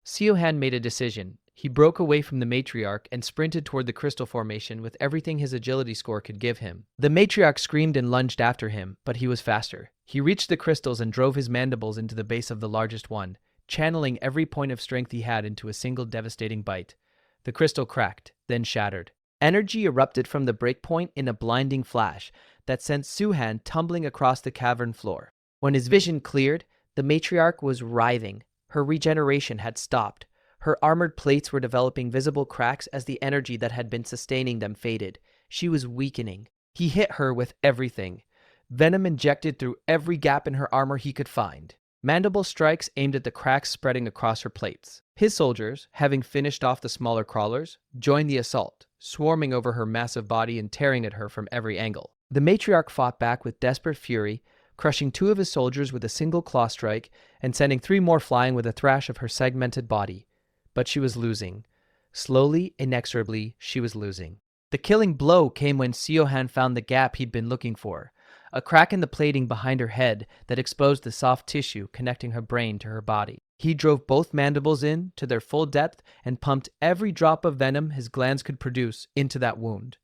Seohan made a decision. He broke away from the matriarch and sprinted toward the crystal formation with everything his agility score could give him. The matriarch screamed and lunged after him, but he was faster. He reached the crystals and drove his mandibles into the base of the largest one, channeling every point of strength he had into a single devastating bite. The crystal cracked, then shattered. Energy erupted from the breakpoint in a blinding flash that sent Suhan tumbling across the cavern floor. When his vision cleared, the matriarch was writhing. Her regeneration had stopped. Her armored plates were developing visible cracks as the energy that had been sustaining them faded. She was weakening. He hit her with everything. Venom injected through every gap in her armor he could find. Mandible strikes aimed at the cracks spreading across her plates. His soldiers, having finished off the smaller crawlers, joined the assault, swarming over her massive body and tearing at her from every angle. The matriarch fought back with desperate fury, crushing 2 of his soldiers with a single claw strike and sending 3 more flying with a thrash of her segmented body. But she was losing. Slowly, inexorably, she was losing. The killing blow came when Seohan found the gap he'd been looking for, a crack in the plating behind her head that exposed the soft tissue connecting her brain to her body. He drove both mandibles in to their full depth and pumped every drop of venom his glands could produce into that wound.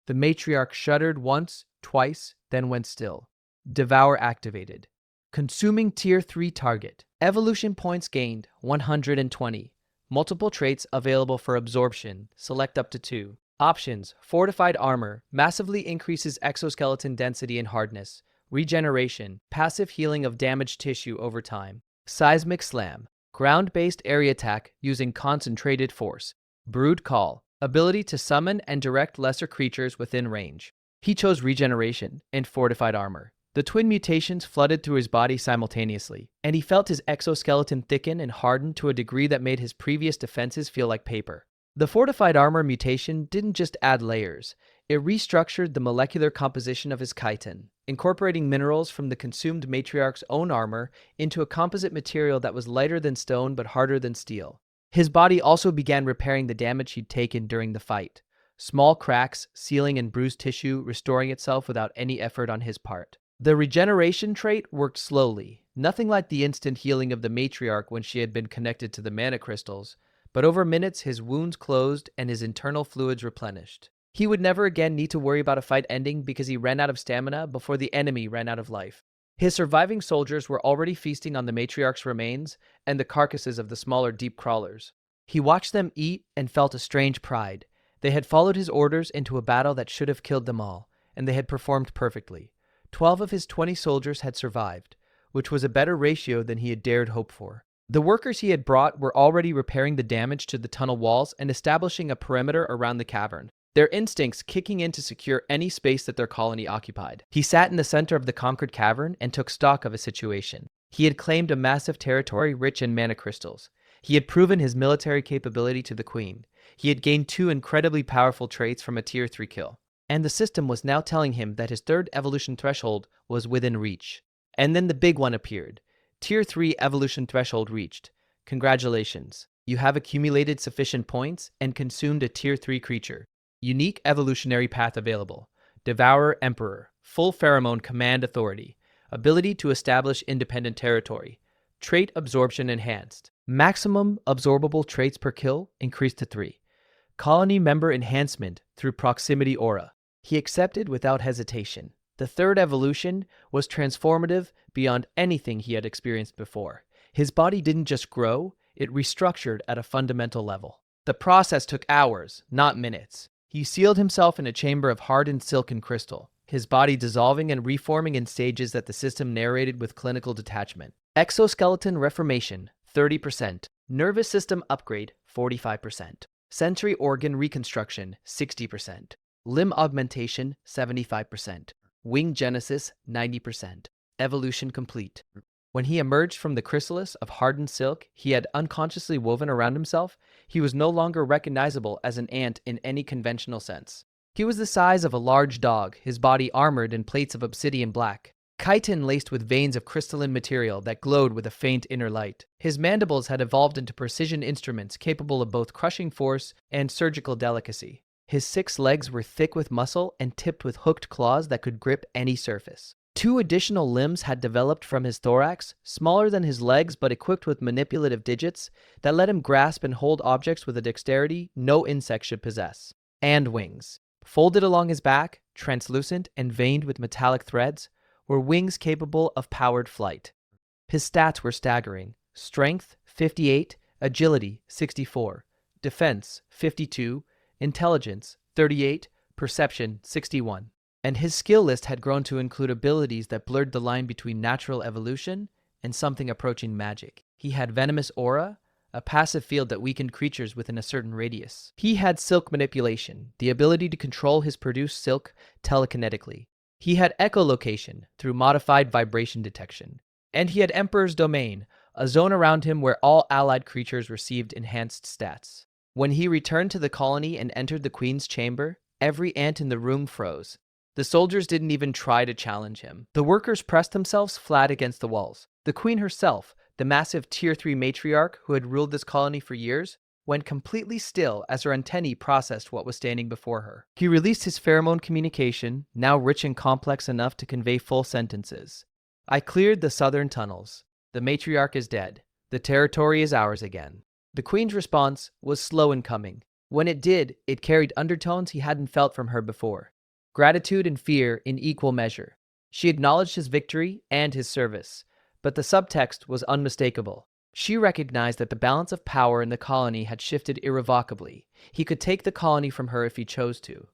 The matriarch shuddered once, twice, then went still. Devour activated. Consuming Tier 3 target. Evolution points gained, 120. Multiple traits available for absorption. Select up to 2. Options: Fortified Armor, massively increases exoskeleton density and hardness. Regeneration, passive healing of damaged tissue over time. Seismic Slam, ground-based area attack using concentrated force. Brood Call, ability to summon and direct lesser creatures within range. He chose Regeneration and Fortified Armor. The twin mutations flooded through his body simultaneously, and he felt his exoskeleton thicken and harden to a degree that made his previous defenses feel like paper. The fortified armor mutation didn't just add layers, it restructured the molecular composition of his chitin, incorporating minerals from the consumed matriarch's own armor into a composite material that was lighter than stone but harder than steel. His body also began repairing the damage he'd taken during the fight. Small cracks, sealing and bruised tissue restoring itself without any effort on his part. The regeneration trait worked slowly, nothing like the instant healing of the matriarch when she had been connected to the mana crystals, but over minutes his wounds closed and his internal fluids replenished. He would never again need to worry about a fight ending because he ran out of stamina before the enemy ran out of life. His surviving soldiers were already feasting on the matriarch's remains and the carcasses of the smaller deep crawlers. He watched them eat and felt a strange pride. They had followed his orders into a battle that should have killed them all, and they had performed perfectly. 12 of his 20 soldiers had survived, which was a better ratio than he had dared hope for. The workers he had brought were already repairing the damage to the tunnel walls and establishing a perimeter around the cavern, their instincts kicking in to secure any space that their colony occupied. He sat in the center of the conquered cavern and took stock of his situation. He had claimed a massive territory rich in mana crystals. He had proven his military capability to the queen. He had gained 2 incredibly powerful traits from a tier 3 kill. And the system was now telling him that his 3rd evolution threshold was within reach. And then the big one appeared. Tier 3 evolution threshold reached. Congratulations. You have accumulated sufficient points and consumed a tier 3 creature. Unique evolutionary path available. Devourer Emperor. Full pheromone command authority. Ability to establish independent territory. Trait absorption enhanced. Maximum absorbable traits per kill increased to 3. Colony member enhancement through proximity aura. He accepted without hesitation. The 3rd evolution was transformative beyond anything he had experienced before. His body didn't just grow, it restructured at a fundamental level. The process took hours, not minutes. He sealed himself in a chamber of hardened silken crystal, his body dissolving and reforming in stages that the system narrated with clinical detachment. Exoskeleton reformation, 30%. Nervous system upgrade, 45%. Sensory organ reconstruction, 60%. Limb augmentation, 75%. Wing genesis, 90%. Evolution complete. When he emerged from the chrysalis of hardened silk he had unconsciously woven around himself, he was no longer recognizable as an ant in any conventional sense. He was the size of a large dog, his body armored in plates of obsidian black, chitin laced with veins of crystalline material that glowed with a faint inner light. His mandibles had evolved into precision instruments capable of both crushing force and surgical delicacy. His 6 legs were thick with muscle and tipped with hooked claws that could grip any surface. 2 additional limbs had developed from his thorax, smaller than his legs but equipped with manipulative digits that let him grasp and hold objects with a dexterity no insect should possess. And wings. Folded along his back, translucent and veined with metallic threads, were wings capable of powered flight. His stats were staggering. Strength, 58, agility, 64, defense, 52, intelligence, 38, perception, 61. And his skill list had grown to include abilities that blurred the line between natural evolution and something approaching magic. He had venomous aura, a passive field that weakened creatures within a certain radius. He had silk manipulation, the ability to control his produced silk telekinetically. He had echolocation through modified vibration detection. And he had Emperor's Domain, a zone around him where all allied creatures received enhanced stats. When he returned to the colony and entered the Queen's chamber, every ant in the room froze. The soldiers didn't even try to challenge him. The workers pressed themselves flat against the walls. The Queen herself, the massive Tier 3 matriarch who had ruled this colony for years, went completely still as her antennae processed what was standing before her. He released his pheromone communication, now rich and complex enough to convey full sentences. I cleared the southern tunnels. The matriarch is dead. The territory is ours again. The Queen's response was slow in coming. When it did, it carried undertones he hadn't felt from her before. Gratitude and fear in equal measure. She acknowledged his victory and his service, but the subtext was unmistakable. She recognized that the balance of power in the colony had shifted irrevocably. He could take the colony from her if he chose to.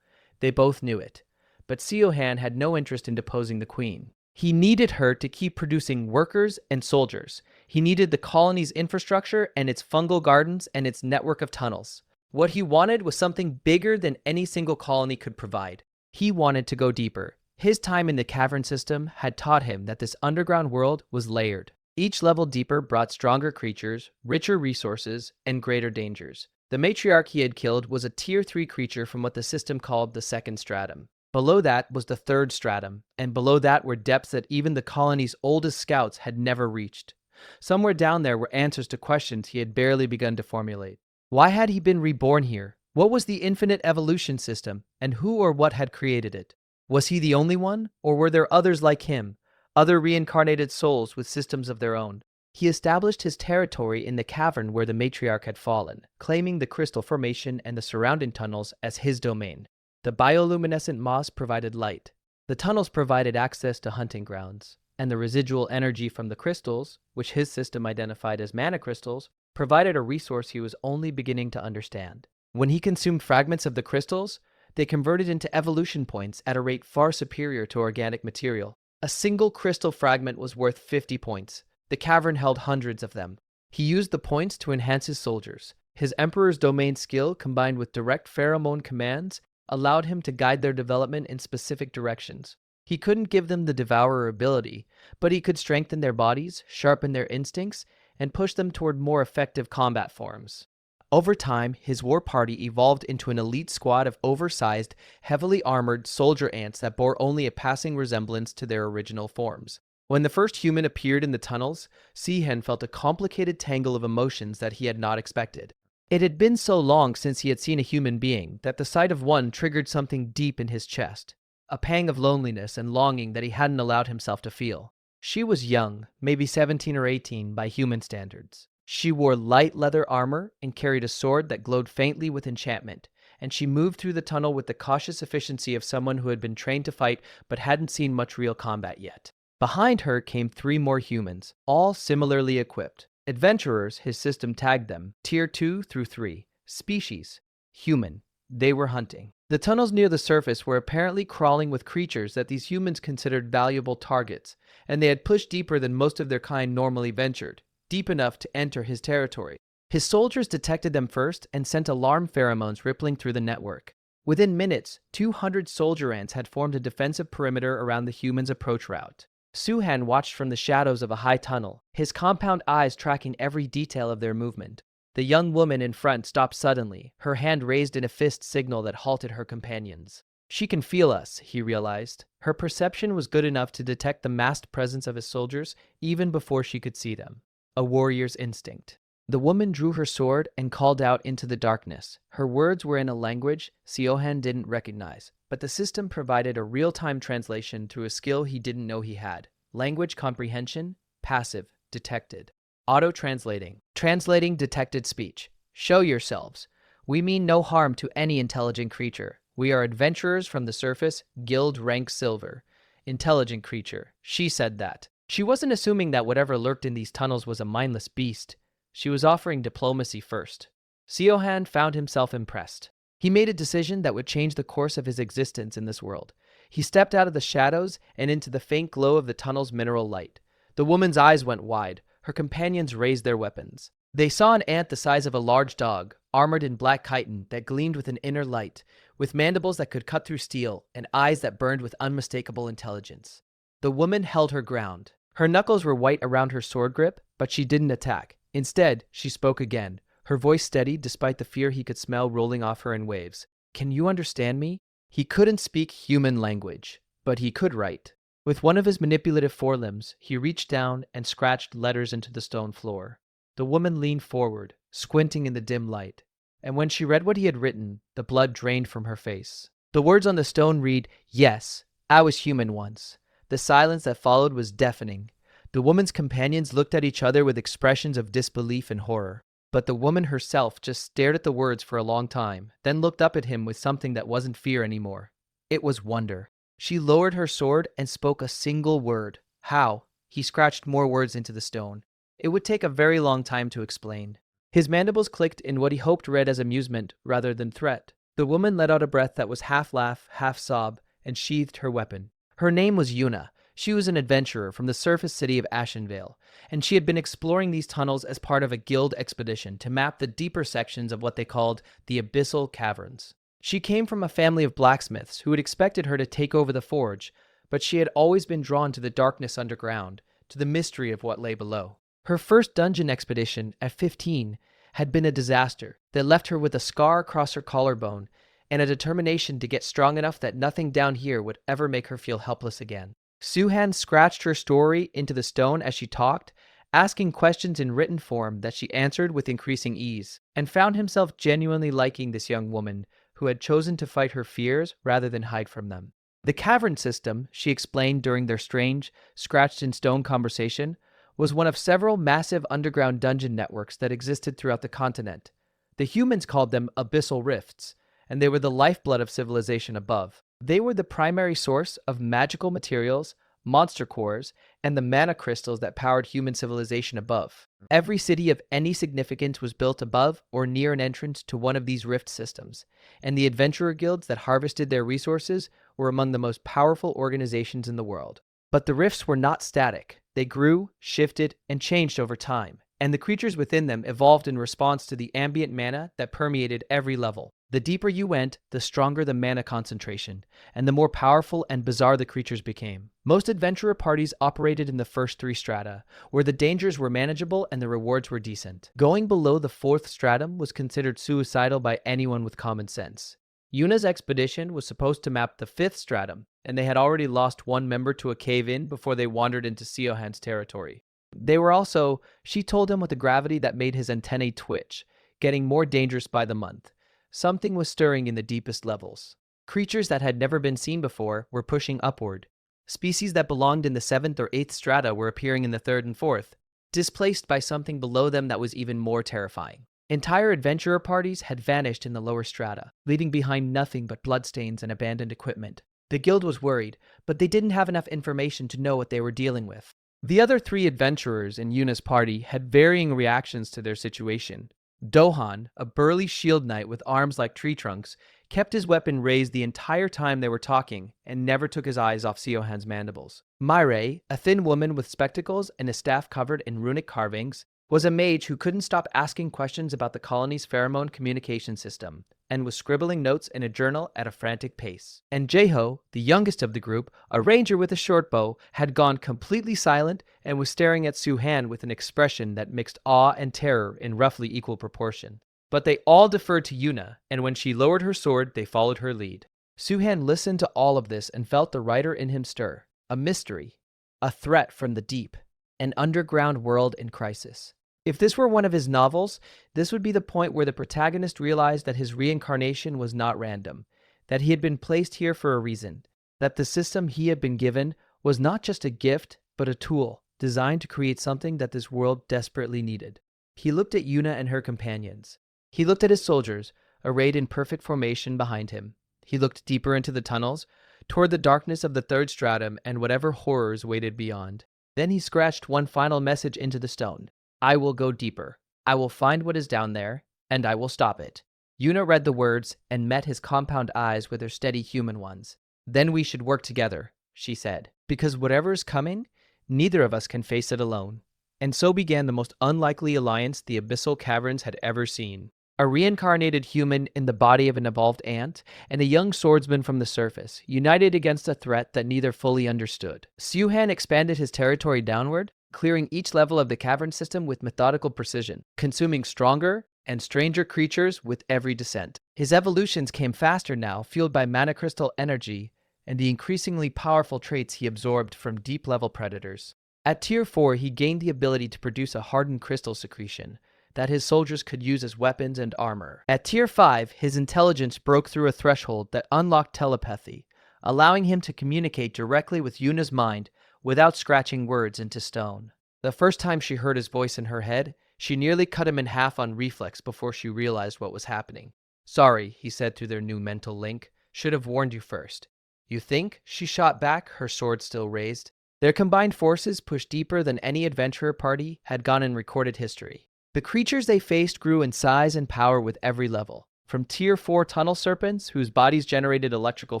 They both knew it. But Seohan had no interest in deposing the Queen. He needed her to keep producing workers and soldiers. He needed the colony's infrastructure and its fungal gardens and its network of tunnels. What he wanted was something bigger than any single colony could provide. He wanted to go deeper. His time in the cavern system had taught him that this underground world was layered. Each level deeper brought stronger creatures, richer resources, and greater dangers. The matriarch he had killed was a Tier 3 creature from what the system called the second stratum. Below that was the third stratum, and below that were depths that even the colony's oldest scouts had never reached. Somewhere down there were answers to questions he had barely begun to formulate. Why had he been reborn here? What was the infinite evolution system, and who or what had created it? Was he the only one, or were there others like him, other reincarnated souls with systems of their own? He established his territory in the cavern where the matriarch had fallen, claiming the crystal formation and the surrounding tunnels as his domain. The bioluminescent moss provided light. The tunnels provided access to hunting grounds, and the residual energy from the crystals, which his system identified as mana crystals, provided a resource he was only beginning to understand. When he consumed fragments of the crystals, they converted into evolution points at a rate far superior to organic material. A single crystal fragment was worth 50 points. The cavern held hundreds of them. He used the points to enhance his soldiers. His Emperor's domain skill, combined with direct pheromone commands, allowed him to guide their development in specific directions. He couldn't give them the devourer ability, but he could strengthen their bodies, sharpen their instincts, and push them toward more effective combat forms. Over time, his war party evolved into an elite squad of oversized, heavily armored soldier ants that bore only a passing resemblance to their original forms. When the first human appeared in the tunnels, Seohan felt a complicated tangle of emotions that he had not expected. It had been so long since he had seen a human being that the sight of one triggered something deep in his chest, a pang of loneliness and longing that he hadn't allowed himself to feel. She was young, maybe 17 or 18 by human standards. She wore light leather armor and carried a sword that glowed faintly with enchantment, and she moved through the tunnel with the cautious efficiency of someone who had been trained to fight but hadn't seen much real combat yet. Behind her came 3 more humans, all similarly equipped. Adventurers, his system tagged them, Tier 2 through 3. Species, human. They were hunting. The tunnels near the surface were apparently crawling with creatures that these humans considered valuable targets, and they had pushed deeper than most of their kind normally ventured, deep enough to enter his territory. His soldiers detected them first and sent alarm pheromones rippling through the network. Within minutes, 200 soldier ants had formed a defensive perimeter around the humans' approach route. Seohan watched from the shadows of a high tunnel, his compound eyes tracking every detail of their movement. The young woman in front stopped suddenly, her hand raised in a fist signal that halted her companions. She can feel us, he realized. Her perception was good enough to detect the massed presence of his soldiers even before she could see them. A warrior's instinct. The woman drew her sword and called out into the darkness. Her words were in a language Seohan didn't recognize, but the system provided a real-time translation through a skill he didn't know he had. Language comprehension, passive, detected. Auto-translating. Translating detected speech. Show yourselves. We mean no harm to any intelligent creature. We are adventurers from the surface, guild rank silver. Intelligent creature. She said that. She wasn't assuming that whatever lurked in these tunnels was a mindless beast. She was offering diplomacy first. Seohan found himself impressed. He made a decision that would change the course of his existence in this world. He stepped out of the shadows and into the faint glow of the tunnel's mineral light. The woman's eyes went wide. Her companions raised their weapons. They saw an ant the size of a large dog, armored in black chitin that gleamed with an inner light, with mandibles that could cut through steel and eyes that burned with unmistakable intelligence. The woman held her ground. Her knuckles were white around her sword grip, but she didn't attack. Instead, she spoke again, her voice steady despite the fear he could smell rolling off her in waves. Can you understand me? He couldn't speak human language, but he could write. With one of his manipulative forelimbs, he reached down and scratched letters into the stone floor. The woman leaned forward, squinting in the dim light, and when she read what he had written, the blood drained from her face. The words on the stone read, "Yes, I was human once." The silence that followed was deafening. The woman's companions looked at each other with expressions of disbelief and horror. But the woman herself just stared at the words for a long time, then looked up at him with something that wasn't fear anymore. It was wonder. She lowered her sword and spoke a single word. How? He scratched more words into the stone. It would take a very long time to explain. His mandibles clicked in what he hoped read as amusement rather than threat. The woman let out a breath that was half laugh, half sob, and sheathed her weapon. Her name was Yuna. She was an adventurer from the surface city of Ashenvale, and she had been exploring these tunnels as part of a guild expedition to map the deeper sections of what they called the Abyssal Caverns. She came from a family of blacksmiths who had expected her to take over the forge, but she had always been drawn to the darkness underground, to the mystery of what lay below. Her first dungeon expedition at 15 had been a disaster that left her with a scar across her collarbone and a determination to get strong enough that nothing down here would ever make her feel helpless again. Seohan scratched her story into the stone as she talked, asking questions in written form that she answered with increasing ease, and found himself genuinely liking this young woman who had chosen to fight her fears rather than hide from them. The cavern system, she explained during their strange, scratched-in-stone conversation, was one of several massive underground dungeon networks that existed throughout the continent. The humans called them abyssal rifts, and they were the lifeblood of civilization above. They were the primary source of magical materials, monster cores, and the mana crystals that powered human civilization above. Every city of any significance was built above or near an entrance to one of these rift systems, and the adventurer guilds that harvested their resources were among the most powerful organizations in the world. But the rifts were not static. They grew, shifted, and changed over time, and the creatures within them evolved in response to the ambient mana that permeated every level. The deeper you went, the stronger the mana concentration, and the more powerful and bizarre the creatures became. Most adventurer parties operated in the first 3 strata, where the dangers were manageable and the rewards were decent. Going below the 4th stratum was considered suicidal by anyone with common sense. Yuna's expedition was supposed to map the 5th stratum, and they had already lost one member to a cave-in before they wandered into Seohan's territory. They were also, she told him with a gravity that made his antennae twitch, getting more dangerous by the month. Something was stirring in the deepest levels. Creatures that had never been seen before were pushing upward. Species that belonged in the 7th or 8th strata were appearing in the 3rd and 4th, displaced by something below them that was even more terrifying. Entire adventurer parties had vanished in the lower strata, leaving behind nothing but bloodstains and abandoned equipment. The guild was worried, but they didn't have enough information to know what they were dealing with. The other 3 adventurers in Yuna's party had varying reactions to their situation. Dohan, a burly shield knight with arms like tree trunks, kept his weapon raised the entire time they were talking and never took his eyes off Seohan's mandibles. Maire, a thin woman with spectacles and a staff covered in runic carvings, was a mage who couldn't stop asking questions about the colony's pheromone communication system and was scribbling notes in a journal at a frantic pace. And Jeho, the youngest of the group, a ranger with a short bow, had gone completely silent and was staring at Seohan with an expression that mixed awe and terror in roughly equal proportion. But they all deferred to Yuna, and when she lowered her sword, they followed her lead. Seohan listened to all of this and felt the writer in him stir. A mystery, a threat from the deep, an underground world in crisis. If this were one of his novels, this would be the point where the protagonist realized that his reincarnation was not random, that he had been placed here for a reason, that the system he had been given was not just a gift, but a tool designed to create something that this world desperately needed. He looked at Yuna and her companions. He looked at his soldiers, arrayed in perfect formation behind him. He looked deeper into the tunnels, toward the darkness of the 3rd stratum and whatever horrors waited beyond. Then he scratched one final message into the stone. I will go deeper. I will find what is down there, and I will stop it. Yuna read the words and met his compound eyes with her steady human ones. Then we should work together, she said, because whatever is coming, neither of us can face it alone. And so began the most unlikely alliance the abyssal caverns had ever seen. A reincarnated human in the body of an evolved ant, and a young swordsman from the surface, united against a threat that neither fully understood. Seohan expanded his territory downward, clearing each level of the cavern system with methodical precision, consuming stronger and stranger creatures with every descent. His evolutions came faster now, fueled by mana crystal energy and the increasingly powerful traits he absorbed from deep-level predators. At Tier 4, he gained the ability to produce a hardened crystal secretion that his soldiers could use as weapons and armor. At Tier 5, his intelligence broke through a threshold that unlocked telepathy, allowing him to communicate directly with Yuna's mind without scratching words into stone. The first time she heard his voice in her head, she nearly cut him in half on reflex before she realized what was happening. Sorry, he said through their new mental link. Should have warned you first. You think? She shot back, her sword still raised. Their combined forces pushed deeper than any adventurer party had gone in recorded history. The creatures they faced grew in size and power with every level, from Tier 4 tunnel serpents whose bodies generated electrical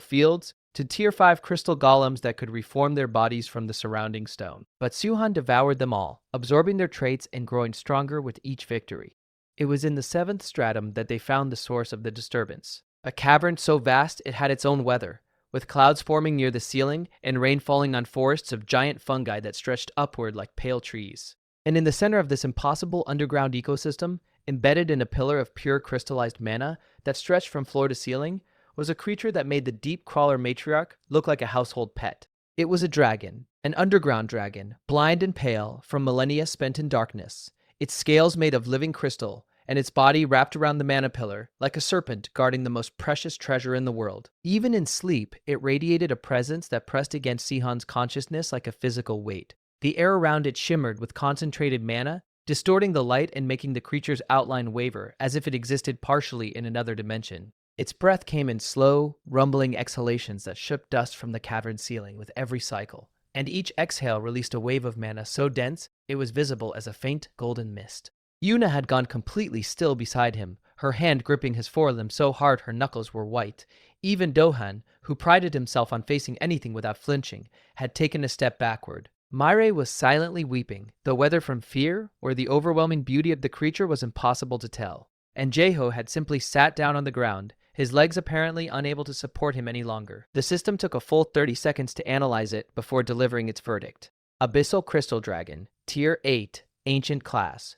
fields, to Tier 5 crystal golems that could reform their bodies from the surrounding stone. But Seohan devoured them all, absorbing their traits and growing stronger with each victory. It was in the 7th stratum that they found the source of the disturbance. A cavern so vast it had its own weather, with clouds forming near the ceiling and rain falling on forests of giant fungi that stretched upward like pale trees. And in the center of this impossible underground ecosystem, embedded in a pillar of pure crystallized mana that stretched from floor to ceiling, was a creature that made the deep crawler matriarch look like a household pet. It was a dragon, an underground dragon, blind and pale from millennia spent in darkness, its scales made of living crystal, and its body wrapped around the mana pillar like a serpent guarding the most precious treasure in the world. Even in sleep, it radiated a presence that pressed against Seohan's consciousness like a physical weight. The air around it shimmered with concentrated mana, distorting the light and making the creature's outline waver as if it existed partially in another dimension. Its breath came in slow, rumbling exhalations that shook dust from the cavern ceiling with every cycle, and each exhale released a wave of mana so dense it was visible as a faint golden mist. Yuna had gone completely still beside him, her hand gripping his forelimb so hard her knuckles were white. Even Dohan, who prided himself on facing anything without flinching, had taken a step backward. Maire was silently weeping, though whether from fear or the overwhelming beauty of the creature was impossible to tell. And Jeho had simply sat down on the ground, his legs apparently unable to support him any longer. The system took a full 30 seconds to analyze it before delivering its verdict. Abyssal Crystal Dragon, Tier 8, Ancient Class.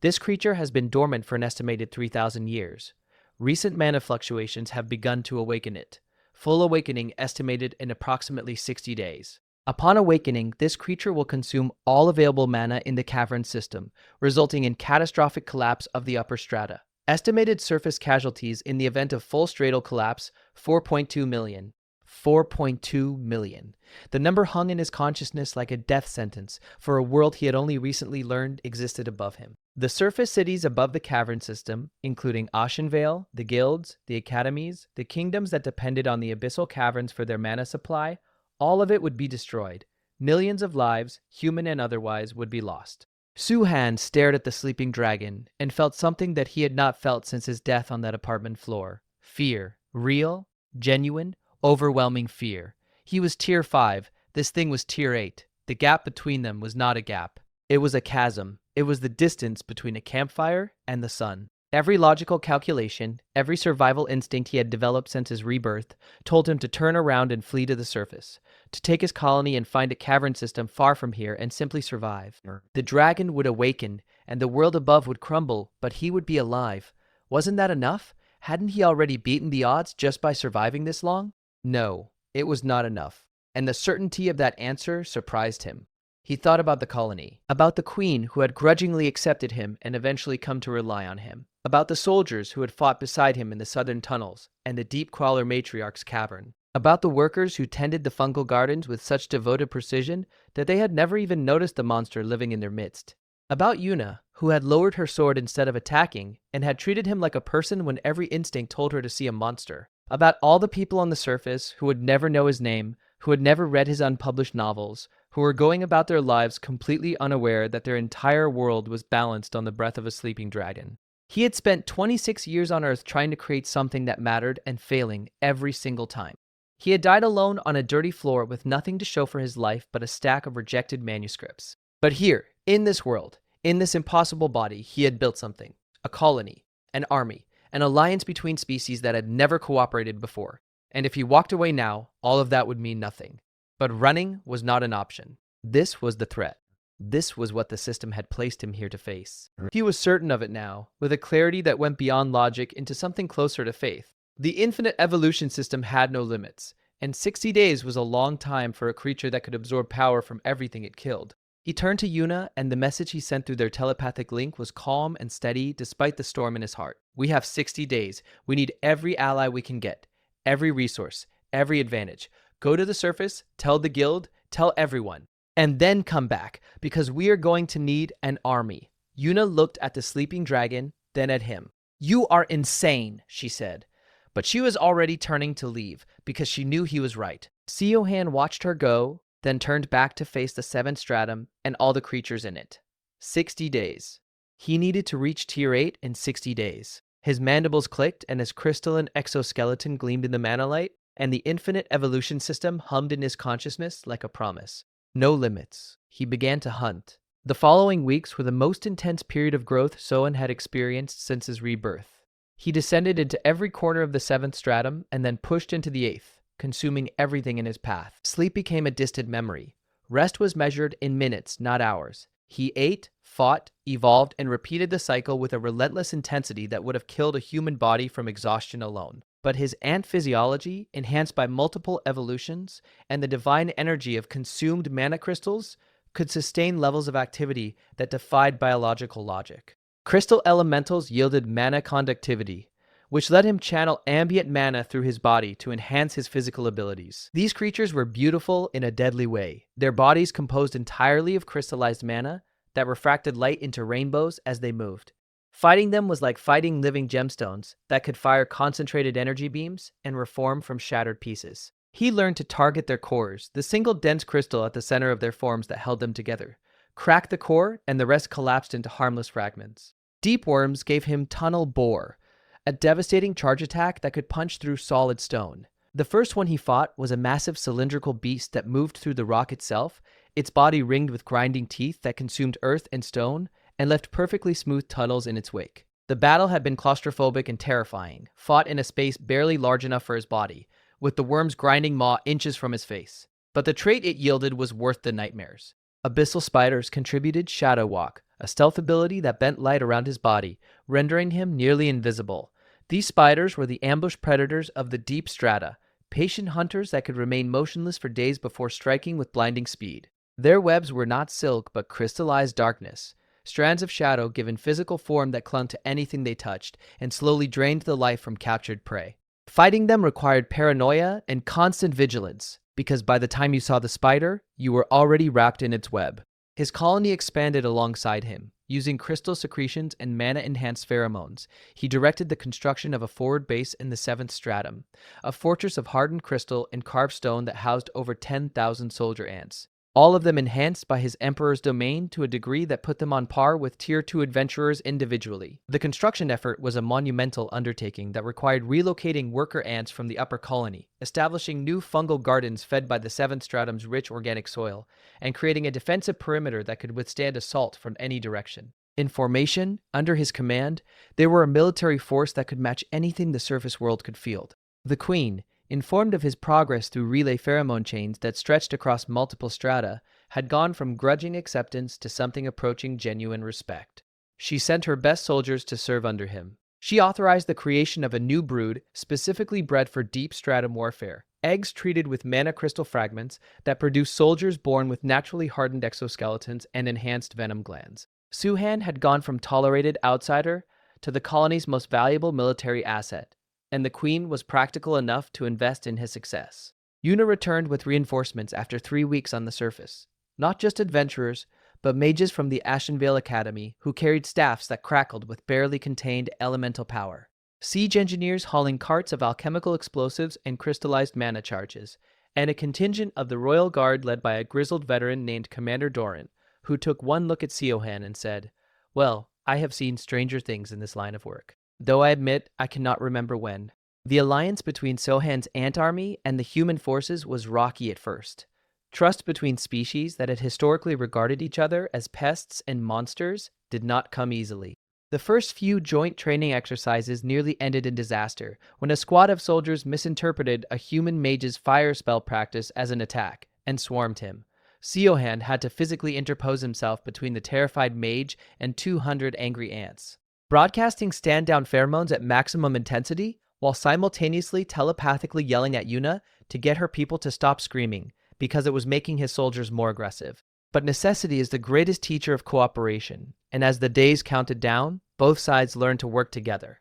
This creature has been dormant for an estimated 3,000 years. Recent mana fluctuations have begun to awaken it. Full awakening estimated in approximately 60 days. Upon awakening, this creature will consume all available mana in the cavern system, resulting in catastrophic collapse of the upper strata. Estimated surface casualties in the event of full stratal collapse, 4.2 million. 4.2 million. The number hung in his consciousness like a death sentence for a world he had only recently learned existed above him. The surface cities above the cavern system, including Ashenvale, the guilds, the academies, the kingdoms that depended on the abyssal caverns for their mana supply, all of it would be destroyed. Millions of lives, human and otherwise, would be lost. Seohan stared at the sleeping dragon and felt something that he had not felt since his death on that apartment floor. Fear. Real, genuine, overwhelming fear. He was Tier 5. This thing was Tier 8. The gap between them was not a gap. It was a chasm. It was the distance between a campfire and the sun. Every logical calculation, every survival instinct he had developed since his rebirth, told him to turn around and flee to the surface, to take his colony and find a cavern system far from here and simply survive. The dragon would awaken, and the world above would crumble, but he would be alive. Wasn't that enough? Hadn't he already beaten the odds just by surviving this long? No, it was not enough, and the certainty of that answer surprised him. He thought about the colony, about the queen who had grudgingly accepted him and eventually come to rely on him, about the soldiers who had fought beside him in the southern tunnels and the deep crawler matriarch's cavern, about the workers who tended the fungal gardens with such devoted precision that they had never even noticed the monster living in their midst, about Yuna, who had lowered her sword instead of attacking and had treated him like a person when every instinct told her to see a monster, about all the people on the surface who would never know his name, who had never read his unpublished novels, who were going about their lives completely unaware that their entire world was balanced on the breath of a sleeping dragon. He had spent 26 years on Earth trying to create something that mattered and failing every single time. He had died alone on a dirty floor with nothing to show for his life but a stack of rejected manuscripts. But here, in this world, in this impossible body, he had built something. A colony, an army, an alliance between species that had never cooperated before. And if he walked away now, all of that would mean nothing. But running was not an option. This was the threat. This was what the system had placed him here to face. He was certain of it now, with a clarity that went beyond logic into something closer to faith. The infinite evolution system had no limits, and 60 days was a long time for a creature that could absorb power from everything it killed. He turned to Yuna, and the message he sent through their telepathic link was calm and steady despite the storm in his heart. We have 60 days. We need every ally we can get, every resource, every advantage. Go to the surface, tell the guild, tell everyone, and then come back, because we are going to need an army. Yuna looked at the sleeping dragon, then at him. You are insane, she said. But she was already turning to leave, because she knew he was right. Seohan watched her go, then turned back to face the 7th stratum and all the creatures in it. 60 days. He needed to reach Tier 8 in 60 days. His mandibles clicked and his crystalline exoskeleton gleamed in the mana light, and the infinite evolution system hummed in his consciousness like a promise. No limits. He began to hunt. The following weeks were the most intense period of growth Seohan had experienced since his rebirth. He descended into every corner of the 7th stratum and then pushed into the 8th. consuming everything in his path. Sleep became a distant memory. Rest was measured in minutes, not hours. He ate, fought, evolved, and repeated the cycle with a relentless intensity that would have killed a human body from exhaustion alone. But his ant physiology, enhanced by multiple evolutions, and the divine energy of consumed mana crystals, could sustain levels of activity that defied biological logic. Crystal elementals yielded mana conductivity, which let him channel ambient mana through his body to enhance his physical abilities. These creatures were beautiful in a deadly way, their bodies composed entirely of crystallized mana that refracted light into rainbows as they moved. Fighting them was like fighting living gemstones that could fire concentrated energy beams and reform from shattered pieces. He learned to target their cores, the single dense crystal at the center of their forms that held them together. Crack the core, and the rest collapsed into harmless fragments. Deep worms gave him tunnel bore, a devastating charge attack that could punch through solid stone. The first one he fought was a massive cylindrical beast that moved through the rock itself, its body ringed with grinding teeth that consumed earth and stone and left perfectly smooth tunnels in its wake. The battle had been claustrophobic and terrifying, fought in a space barely large enough for his body, with the worm's grinding maw inches from his face. But the trait it yielded was worth the nightmares. Abyssal spiders contributed Shadow Walk, a stealth ability that bent light around his body, rendering him nearly invisible. These spiders were the ambush predators of the deep strata, patient hunters that could remain motionless for days before striking with blinding speed. Their webs were not silk but crystallized darkness, strands of shadow given physical form that clung to anything they touched and slowly drained the life from captured prey. Fighting them required paranoia and constant vigilance, because by the time you saw the spider, you were already wrapped in its web. His colony expanded alongside him. Using crystal secretions and mana-enhanced pheromones, he directed the construction of a forward base in the 7th stratum, a fortress of hardened crystal and carved stone that housed over 10,000 soldier ants, all of them enhanced by his emperor's domain to a degree that put them on par with Tier 2 adventurers individually. The construction effort was a monumental undertaking that required relocating worker ants from the upper colony, establishing new fungal gardens fed by the 7th stratum's rich organic soil, and creating a defensive perimeter that could withstand assault from any direction. In formation, under his command, they were a military force that could match anything the surface world could field. The Queen, informed of his progress through relay pheromone chains that stretched across multiple strata, had gone from grudging acceptance to something approaching genuine respect. She sent her best soldiers to serve under him. She authorized the creation of a new brood specifically bred for deep stratum warfare, eggs treated with mana crystal fragments that produce soldiers born with naturally hardened exoskeletons and enhanced venom glands. Seohan had gone from tolerated outsider to the colony's most valuable military asset, and the Queen was practical enough to invest in his success. Yuna returned with reinforcements after 3 weeks on the surface. Not just adventurers, but mages from the Ashenvale Academy who carried staffs that crackled with barely contained elemental power. Siege engineers hauling carts of alchemical explosives and crystallized mana charges, and a contingent of the Royal Guard led by a grizzled veteran named Commander Doran, who took one look at Seohan and said, "Well, I have seen stranger things in this line of work. Though I admit I cannot remember when." The alliance between Seohan's ant army and the human forces was rocky at first. Trust between species that had historically regarded each other as pests and monsters did not come easily. The first few joint training exercises nearly ended in disaster when a squad of soldiers misinterpreted a human mage's fire spell practice as an attack and swarmed him. Seohan had to physically interpose himself between the terrified mage and 200 angry ants, broadcasting stand-down pheromones at maximum intensity while simultaneously telepathically yelling at Yuna to get her people to stop screaming because it was making his soldiers more aggressive. But necessity is the greatest teacher of cooperation, and as the days counted down, both sides learned to work together.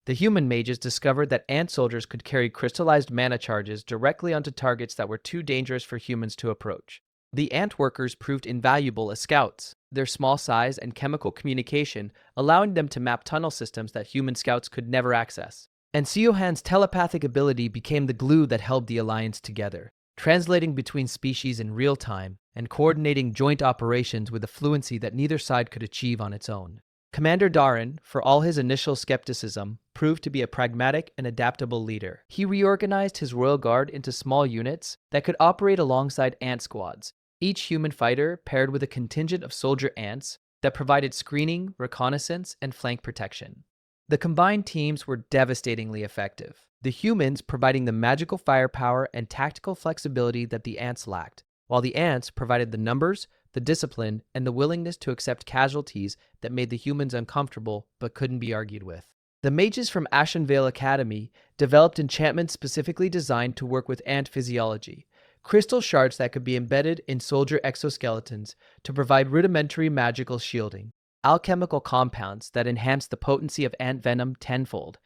The human mages discovered that ant soldiers could carry crystallized mana charges directly onto targets that were too dangerous for humans to approach. The ant workers proved invaluable as scouts, their small size and chemical communication allowing them to map tunnel systems that human scouts could never access. And Seohan's telepathic ability became the glue that held the alliance together, translating between species in real time and coordinating joint operations with a fluency that neither side could achieve on its own. Commander Darin, for all his initial skepticism, proved to be a pragmatic and adaptable leader. He reorganized his royal guard into small units that could operate alongside ant squads, each human fighter paired with a contingent of soldier ants that provided screening, reconnaissance, and flank protection. The combined teams were devastatingly effective, the humans providing the magical firepower and tactical flexibility that the ants lacked, while the ants provided the numbers, the discipline, and the willingness to accept casualties that made the humans uncomfortable but couldn't be argued with. The mages from Ashenvale Academy developed enchantments specifically designed to work with ant physiology, crystal shards that could be embedded in soldier exoskeletons to provide rudimentary magical shielding, alchemical compounds that enhanced the potency of ant venom tenfold,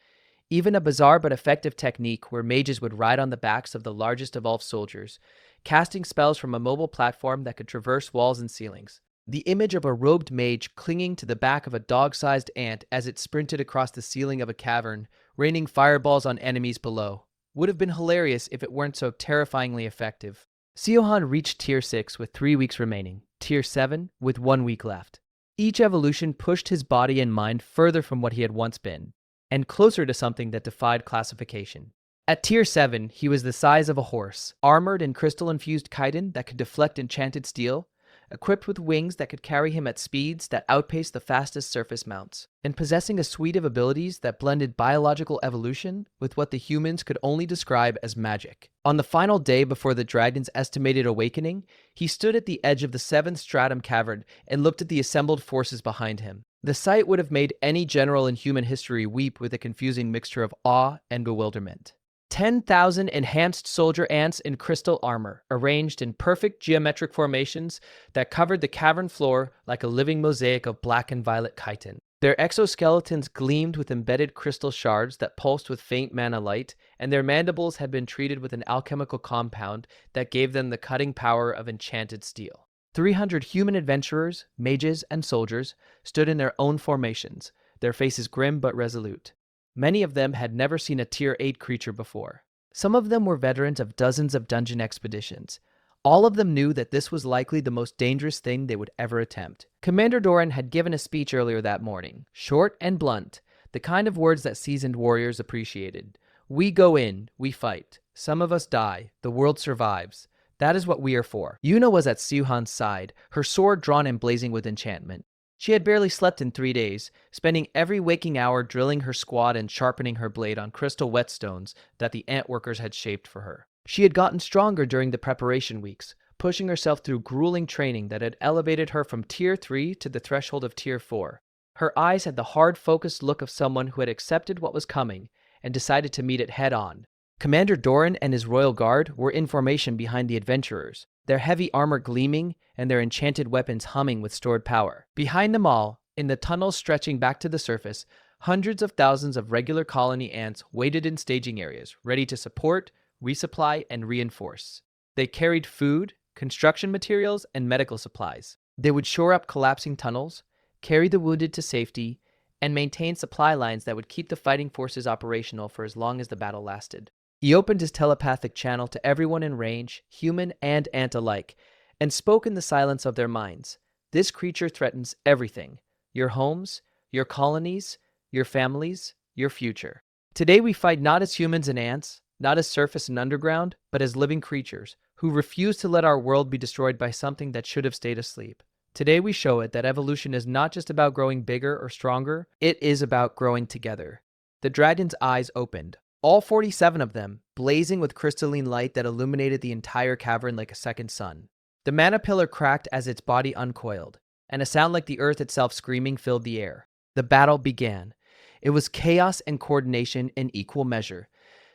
even a bizarre but effective technique where mages would ride on the backs of the largest evolved soldiers, casting spells from a mobile platform that could traverse walls and ceilings. The image of a robed mage clinging to the back of a dog-sized ant as it sprinted across the ceiling of a cavern, raining fireballs on enemies below, would have been hilarious if it weren't so terrifyingly effective. Seohan reached Tier 6 with 3 weeks remaining, Tier 7 with 1 week left. Each evolution pushed his body and mind further from what he had once been, and closer to something that defied classification. At Tier 7, he was the size of a horse, armored in crystal-infused chitin that could deflect enchanted steel, equipped with wings that could carry him at speeds that outpaced the fastest surface mounts, and possessing a suite of abilities that blended biological evolution with what the humans could only describe as magic. On the final day before the dragon's estimated awakening, he stood at the edge of the 7th stratum cavern and looked at the assembled forces behind him. The sight would have made any general in human history weep with a confusing mixture of awe and bewilderment. 10,000 enhanced soldier ants in crystal armor, arranged in perfect geometric formations that covered the cavern floor like a living mosaic of black and violet chitin. Their exoskeletons gleamed with embedded crystal shards that pulsed with faint mana light, and their mandibles had been treated with an alchemical compound that gave them the cutting power of enchanted steel. 300 human adventurers, mages, and soldiers stood in their own formations, their faces grim but resolute. Many of them had never seen a Tier 8 creature before. Some of them were veterans of dozens of dungeon expeditions. All of them knew that this was likely the most dangerous thing they would ever attempt. Commander Doran had given a speech earlier that morning, short and blunt, the kind of words that seasoned warriors appreciated. We go in, we fight. Some of us die, the world survives. That is what we are for. Yuna was at Seohan's side, her sword drawn and blazing with enchantment. She had barely slept in 3 days, spending every waking hour drilling her squad and sharpening her blade on crystal whetstones that the ant workers had shaped for her. She had gotten stronger during the preparation weeks, pushing herself through grueling training that had elevated her from Tier 3 to the threshold of Tier 4. Her eyes had the hard, focused look of someone who had accepted what was coming and decided to meet it head-on. Commander Doran and his royal guard were in formation behind the adventurers, their heavy armor gleaming and their enchanted weapons humming with stored power. Behind them all, in the tunnels stretching back to the surface, hundreds of thousands of regular colony ants waited in staging areas, ready to support, resupply, and reinforce. They carried food, construction materials, and medical supplies. They would shore up collapsing tunnels, carry the wounded to safety, and maintain supply lines that would keep the fighting forces operational for as long as the battle lasted. He opened his telepathic channel to everyone in range, human and ant alike, and spoke in the silence of their minds. This creature threatens everything: your homes, your colonies, your families, your future. Today we fight not as humans and ants, not as surface and underground, but as living creatures who refuse to let our world be destroyed by something that should have stayed asleep. Today we show it that evolution is not just about growing bigger or stronger, it is about growing together. The dragon's eyes opened, all 47 of them, blazing with crystalline light that illuminated the entire cavern like a second sun. The mana pillar cracked as its body uncoiled, and a sound like the earth itself screaming filled the air. The battle began. It was chaos and coordination in equal measure.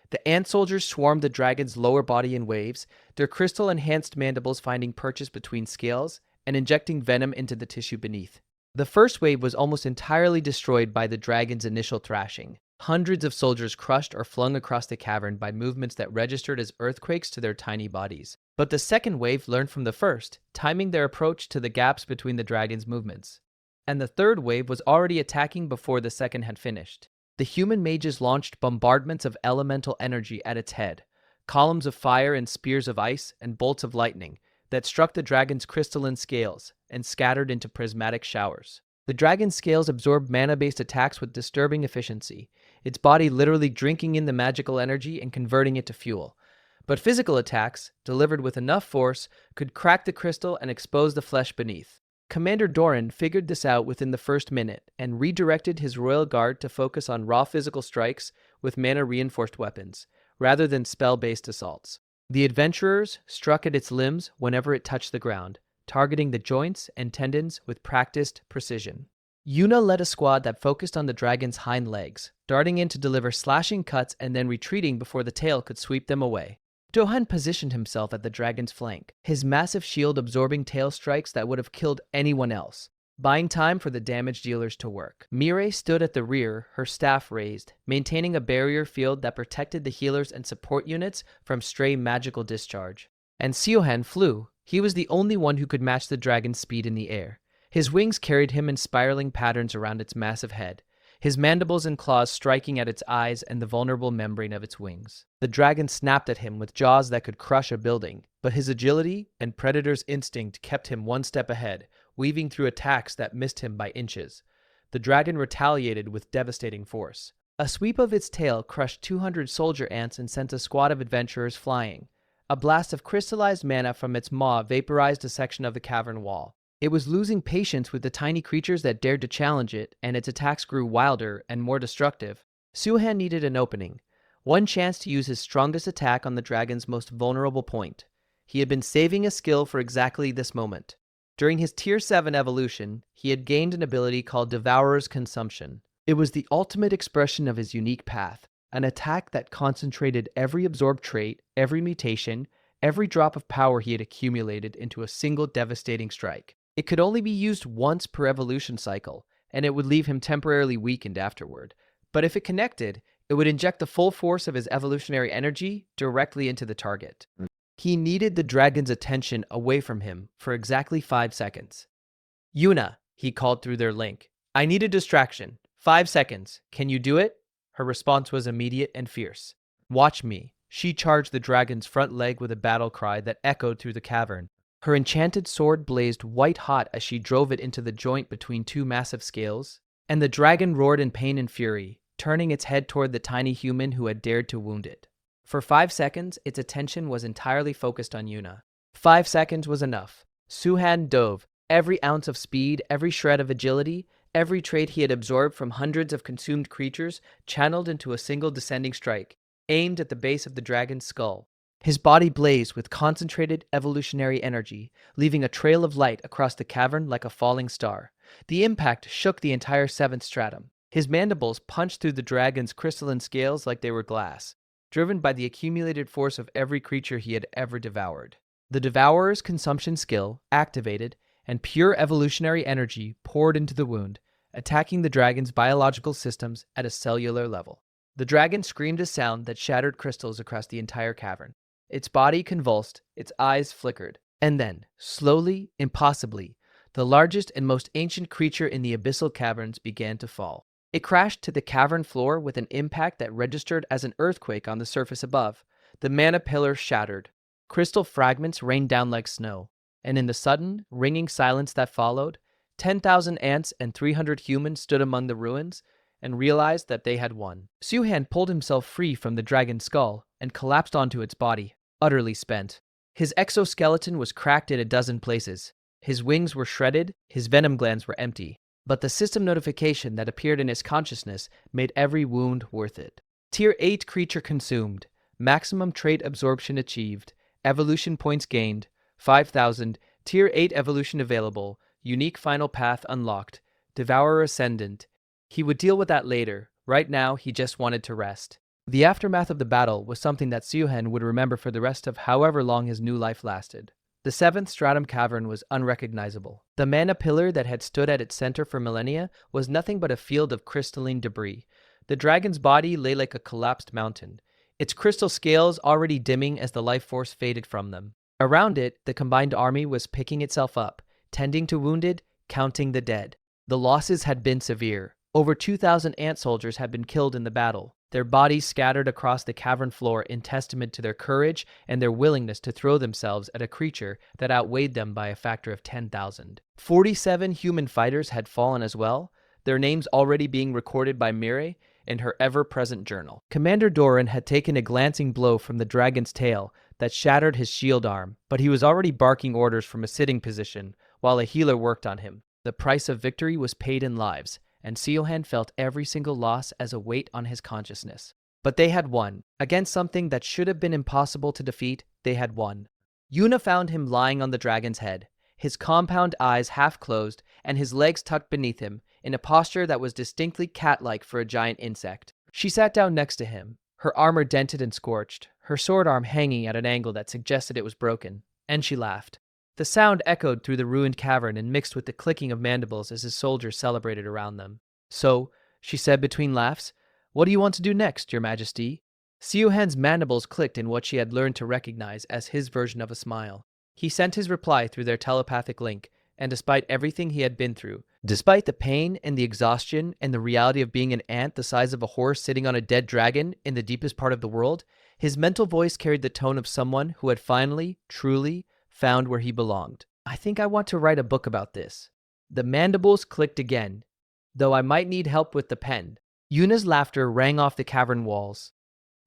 The ant soldiers swarmed the dragon's lower body in waves, their crystal-enhanced mandibles finding purchase between scales and injecting venom into the tissue beneath. The first wave was almost entirely destroyed by the dragon's initial thrashing. Hundreds of soldiers crushed or flung across the cavern by movements that registered as earthquakes to their tiny bodies. But the second wave learned from the first, timing their approach to the gaps between the dragon's movements. And the third wave was already attacking before the second had finished. The human mages launched bombardments of elemental energy at its head, columns of fire and spears of ice and bolts of lightning that struck the dragon's crystalline scales and scattered into prismatic showers. The dragon's scales absorbed mana-based attacks with disturbing efficiency, its body literally drinking in the magical energy and converting it to fuel. But physical attacks, delivered with enough force, could crack the crystal and expose the flesh beneath. Commander Doran figured this out within the first minute and redirected his royal guard to focus on raw physical strikes with mana-reinforced weapons, rather than spell-based assaults. The adventurers struck at its limbs whenever it touched the ground, targeting the joints and tendons with practiced precision. Yuna led a squad that focused on the dragon's hind legs, darting in to deliver slashing cuts and then retreating before the tail could sweep them away. Seohan positioned himself at the dragon's flank, his massive shield absorbing tail strikes that would have killed anyone else, buying time for the damage dealers to work. Mirai stood at the rear, her staff raised, maintaining a barrier field that protected the healers and support units from stray magical discharge. And Seohan flew. He was the only one who could match the dragon's speed in the air. His wings carried him in spiraling patterns around its massive head, his mandibles and claws striking at its eyes and the vulnerable membrane of its wings. The dragon snapped at him with jaws that could crush a building, but his agility and predator's instinct kept him one step ahead, weaving through attacks that missed him by inches. The dragon retaliated with devastating force. A sweep of its tail crushed 200 soldier ants and sent a squad of adventurers flying. A blast of crystallized mana from its maw vaporized a section of the cavern wall. It was losing patience with the tiny creatures that dared to challenge it, and its attacks grew wilder and more destructive. Seohan needed an opening, one chance to use his strongest attack on the dragon's most vulnerable point. He had been saving a skill for exactly this moment. During his Tier 7 evolution, he had gained an ability called Devour's Consumption. It was the ultimate expression of his unique path, an attack that concentrated every absorbed trait, every mutation, every drop of power he had accumulated into a single devastating strike. It could only be used once per evolution cycle, and it would leave him temporarily weakened afterward. But if it connected, it would inject the full force of his evolutionary energy directly into the target. He needed the dragon's attention away from him for exactly 5 seconds. "Yuna," he called through their link. "I need a distraction. 5 seconds. Can you do it?" Her response was immediate and fierce. "Watch me." She charged the dragon's front leg with a battle cry that echoed through the cavern. Her enchanted sword blazed white-hot as she drove it into the joint between two massive scales, and the dragon roared in pain and fury, turning its head toward the tiny human who had dared to wound it. For 5 seconds, its attention was entirely focused on Yuna. 5 seconds was enough. Seohan dove, every ounce of speed, every shred of agility, every trait he had absorbed from hundreds of consumed creatures channeled into a single descending strike, aimed at the base of the dragon's skull. His body blazed with concentrated evolutionary energy, leaving a trail of light across the cavern like a falling star. The impact shook the entire 7th stratum. His mandibles punched through the dragon's crystalline scales like they were glass, driven by the accumulated force of every creature he had ever devoured. The Devourer's consumption skill activated, and pure evolutionary energy poured into the wound, attacking the dragon's biological systems at a cellular level. The dragon screamed a sound that shattered crystals across the entire cavern. Its body convulsed, its eyes flickered, and then, slowly, impossibly, the largest and most ancient creature in the abyssal caverns began to fall. It crashed to the cavern floor with an impact that registered as an earthquake on the surface above. The mana pillar shattered. Crystal fragments rained down like snow, and in the sudden, ringing silence that followed, 10,000 ants and 300 humans stood among the ruins and realized that they had won. Seohan pulled himself free from the dragon's skull and collapsed onto its body, utterly spent. His exoskeleton was cracked in a dozen places. His wings were shredded, his venom glands were empty. But the system notification that appeared in his consciousness made every wound worth it. Tier 8 creature consumed. Maximum trait absorption achieved. Evolution points gained. 5,000. Tier 8 evolution available. Unique final path unlocked. Devourer ascendant. He would deal with that later. Right now, he just wanted to rest. The aftermath of the battle was something that Seohan would remember for the rest of however long his new life lasted. The 7th stratum cavern was unrecognizable. The mana pillar that had stood at its center for millennia was nothing but a field of crystalline debris. The dragon's body lay like a collapsed mountain, its crystal scales already dimming as the life force faded from them. Around it, the combined army was picking itself up, tending to wounded, counting the dead. The losses had been severe. Over 2,000 ant soldiers had been killed in the battle, their bodies scattered across the cavern floor in testament to their courage and their willingness to throw themselves at a creature that outweighed them by a factor of 10,000. 47 human fighters had fallen as well, their names already being recorded by Mirai in her ever-present journal. Commander Doran had taken a glancing blow from the dragon's tail that shattered his shield arm, but he was already barking orders from a sitting position, while a healer worked on him. The price of victory was paid in lives, and Seohan felt every single loss as a weight on his consciousness. But they had won. Against something that should have been impossible to defeat, they had won. Yuna found him lying on the dragon's head, his compound eyes half closed and his legs tucked beneath him, in a posture that was distinctly cat-like for a giant insect. She sat down next to him, her armor dented and scorched, her sword arm hanging at an angle that suggested it was broken, and she laughed. The sound echoed through the ruined cavern and mixed with the clicking of mandibles as his soldiers celebrated around them. "So," she said between laughs, "what do you want to do next, Your Majesty?" Seohan's mandibles clicked in what she had learned to recognize as his version of a smile. He sent his reply through their telepathic link, and despite everything he had been through, despite the pain and the exhaustion and the reality of being an ant the size of a horse sitting on a dead dragon in the deepest part of the world, his mental voice carried the tone of someone who had finally, truly, found where he belonged. "I think I want to write a book about this." The mandibles clicked again, "though I might need help with the pen." Yuna's laughter rang off the cavern walls,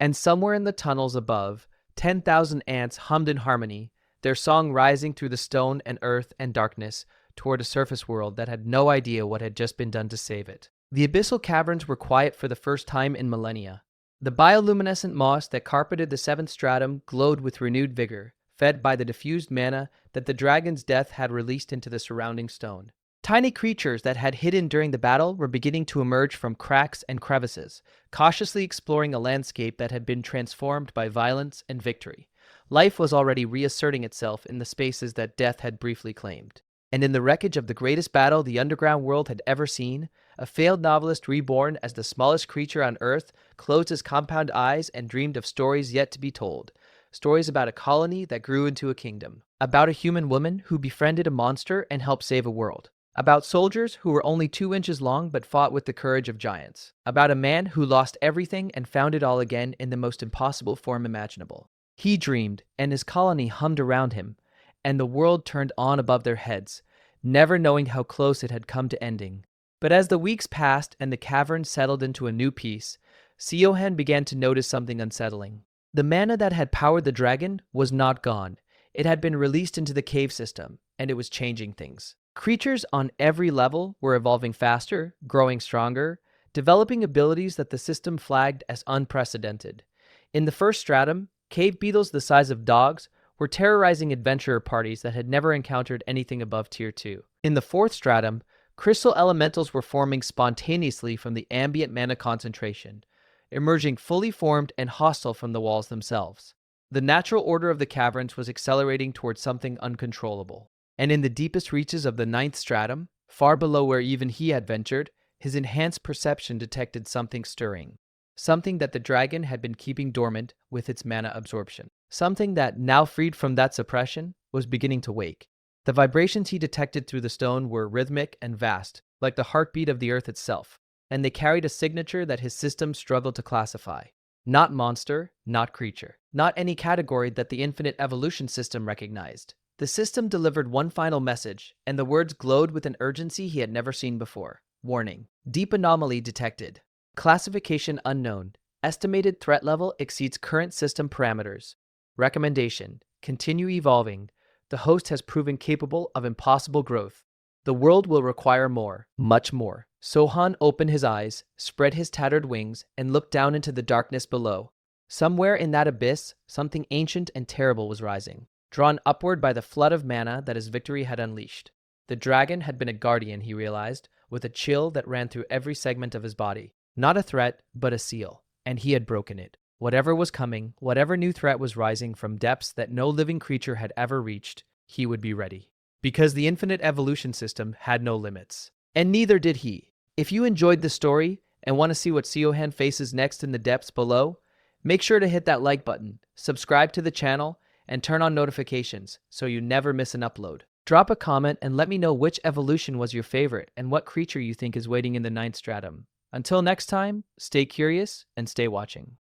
and somewhere in the tunnels above, 10,000 ants hummed in harmony, their song rising through the stone and earth and darkness toward a surface world that had no idea what had just been done to save it. The abyssal caverns were quiet for the first time in millennia. The bioluminescent moss that carpeted the seventh stratum glowed with renewed vigor, fed by the diffused mana that the dragon's death had released into the surrounding stone. Tiny creatures that had hidden during the battle were beginning to emerge from cracks and crevices, cautiously exploring a landscape that had been transformed by violence and victory. Life was already reasserting itself in the spaces that death had briefly claimed. And in the wreckage of the greatest battle the underground world had ever seen, a failed novelist reborn as the smallest creature on Earth closed his compound eyes and dreamed of stories yet to be told. Stories about a colony that grew into a kingdom. About a human woman who befriended a monster and helped save a world. About soldiers who were only 2 inches long but fought with the courage of giants. About a man who lost everything and found it all again in the most impossible form imaginable. He dreamed, and his colony hummed around him, and the world turned on above their heads, never knowing how close it had come to ending. But as the weeks passed and the cavern settled into a new peace, Seohan began to notice something unsettling. The mana that had powered the dragon was not gone. It had been released into the cave system, and it was changing things. Creatures on every level were evolving faster, growing stronger, developing abilities that the system flagged as unprecedented. In the first stratum, cave beetles the size of dogs were terrorizing adventurer parties that had never encountered anything above Tier 2. In the fourth stratum, crystal elementals were forming spontaneously from the ambient mana concentration, emerging fully formed and hostile from the walls themselves. The natural order of the caverns was accelerating towards something uncontrollable. And in the deepest reaches of the ninth stratum, far below where even he had ventured, his enhanced perception detected something stirring. Something that the dragon had been keeping dormant with its mana absorption. Something that, now freed from that suppression, was beginning to wake. The vibrations he detected through the stone were rhythmic and vast, like the heartbeat of the earth itself, and they carried a signature that his system struggled to classify. Not monster, not creature, not any category that the infinite evolution system recognized. The system delivered one final message, and the words glowed with an urgency he had never seen before. Warning. Deep anomaly detected. Classification unknown. Estimated threat level exceeds current system parameters. Recommendation. Continue evolving. The host has proven capable of impossible growth. The world will require more, much more. Seohan opened his eyes, spread his tattered wings, and looked down into the darkness below. Somewhere in that abyss, something ancient and terrible was rising, drawn upward by the flood of mana that his victory had unleashed. The dragon had been a guardian, he realized, with a chill that ran through every segment of his body. Not a threat, but a seal, and he had broken it. Whatever was coming, whatever new threat was rising from depths that no living creature had ever reached, he would be ready. Because the infinite evolution system had no limits. And neither did he. If you enjoyed this story and want to see what Seohan faces next in the depths below, make sure to hit that like button, subscribe to the channel, and turn on notifications so you never miss an upload. Drop a comment and let me know which evolution was your favorite and what creature you think is waiting in the ninth stratum. Until next time, stay curious and stay watching.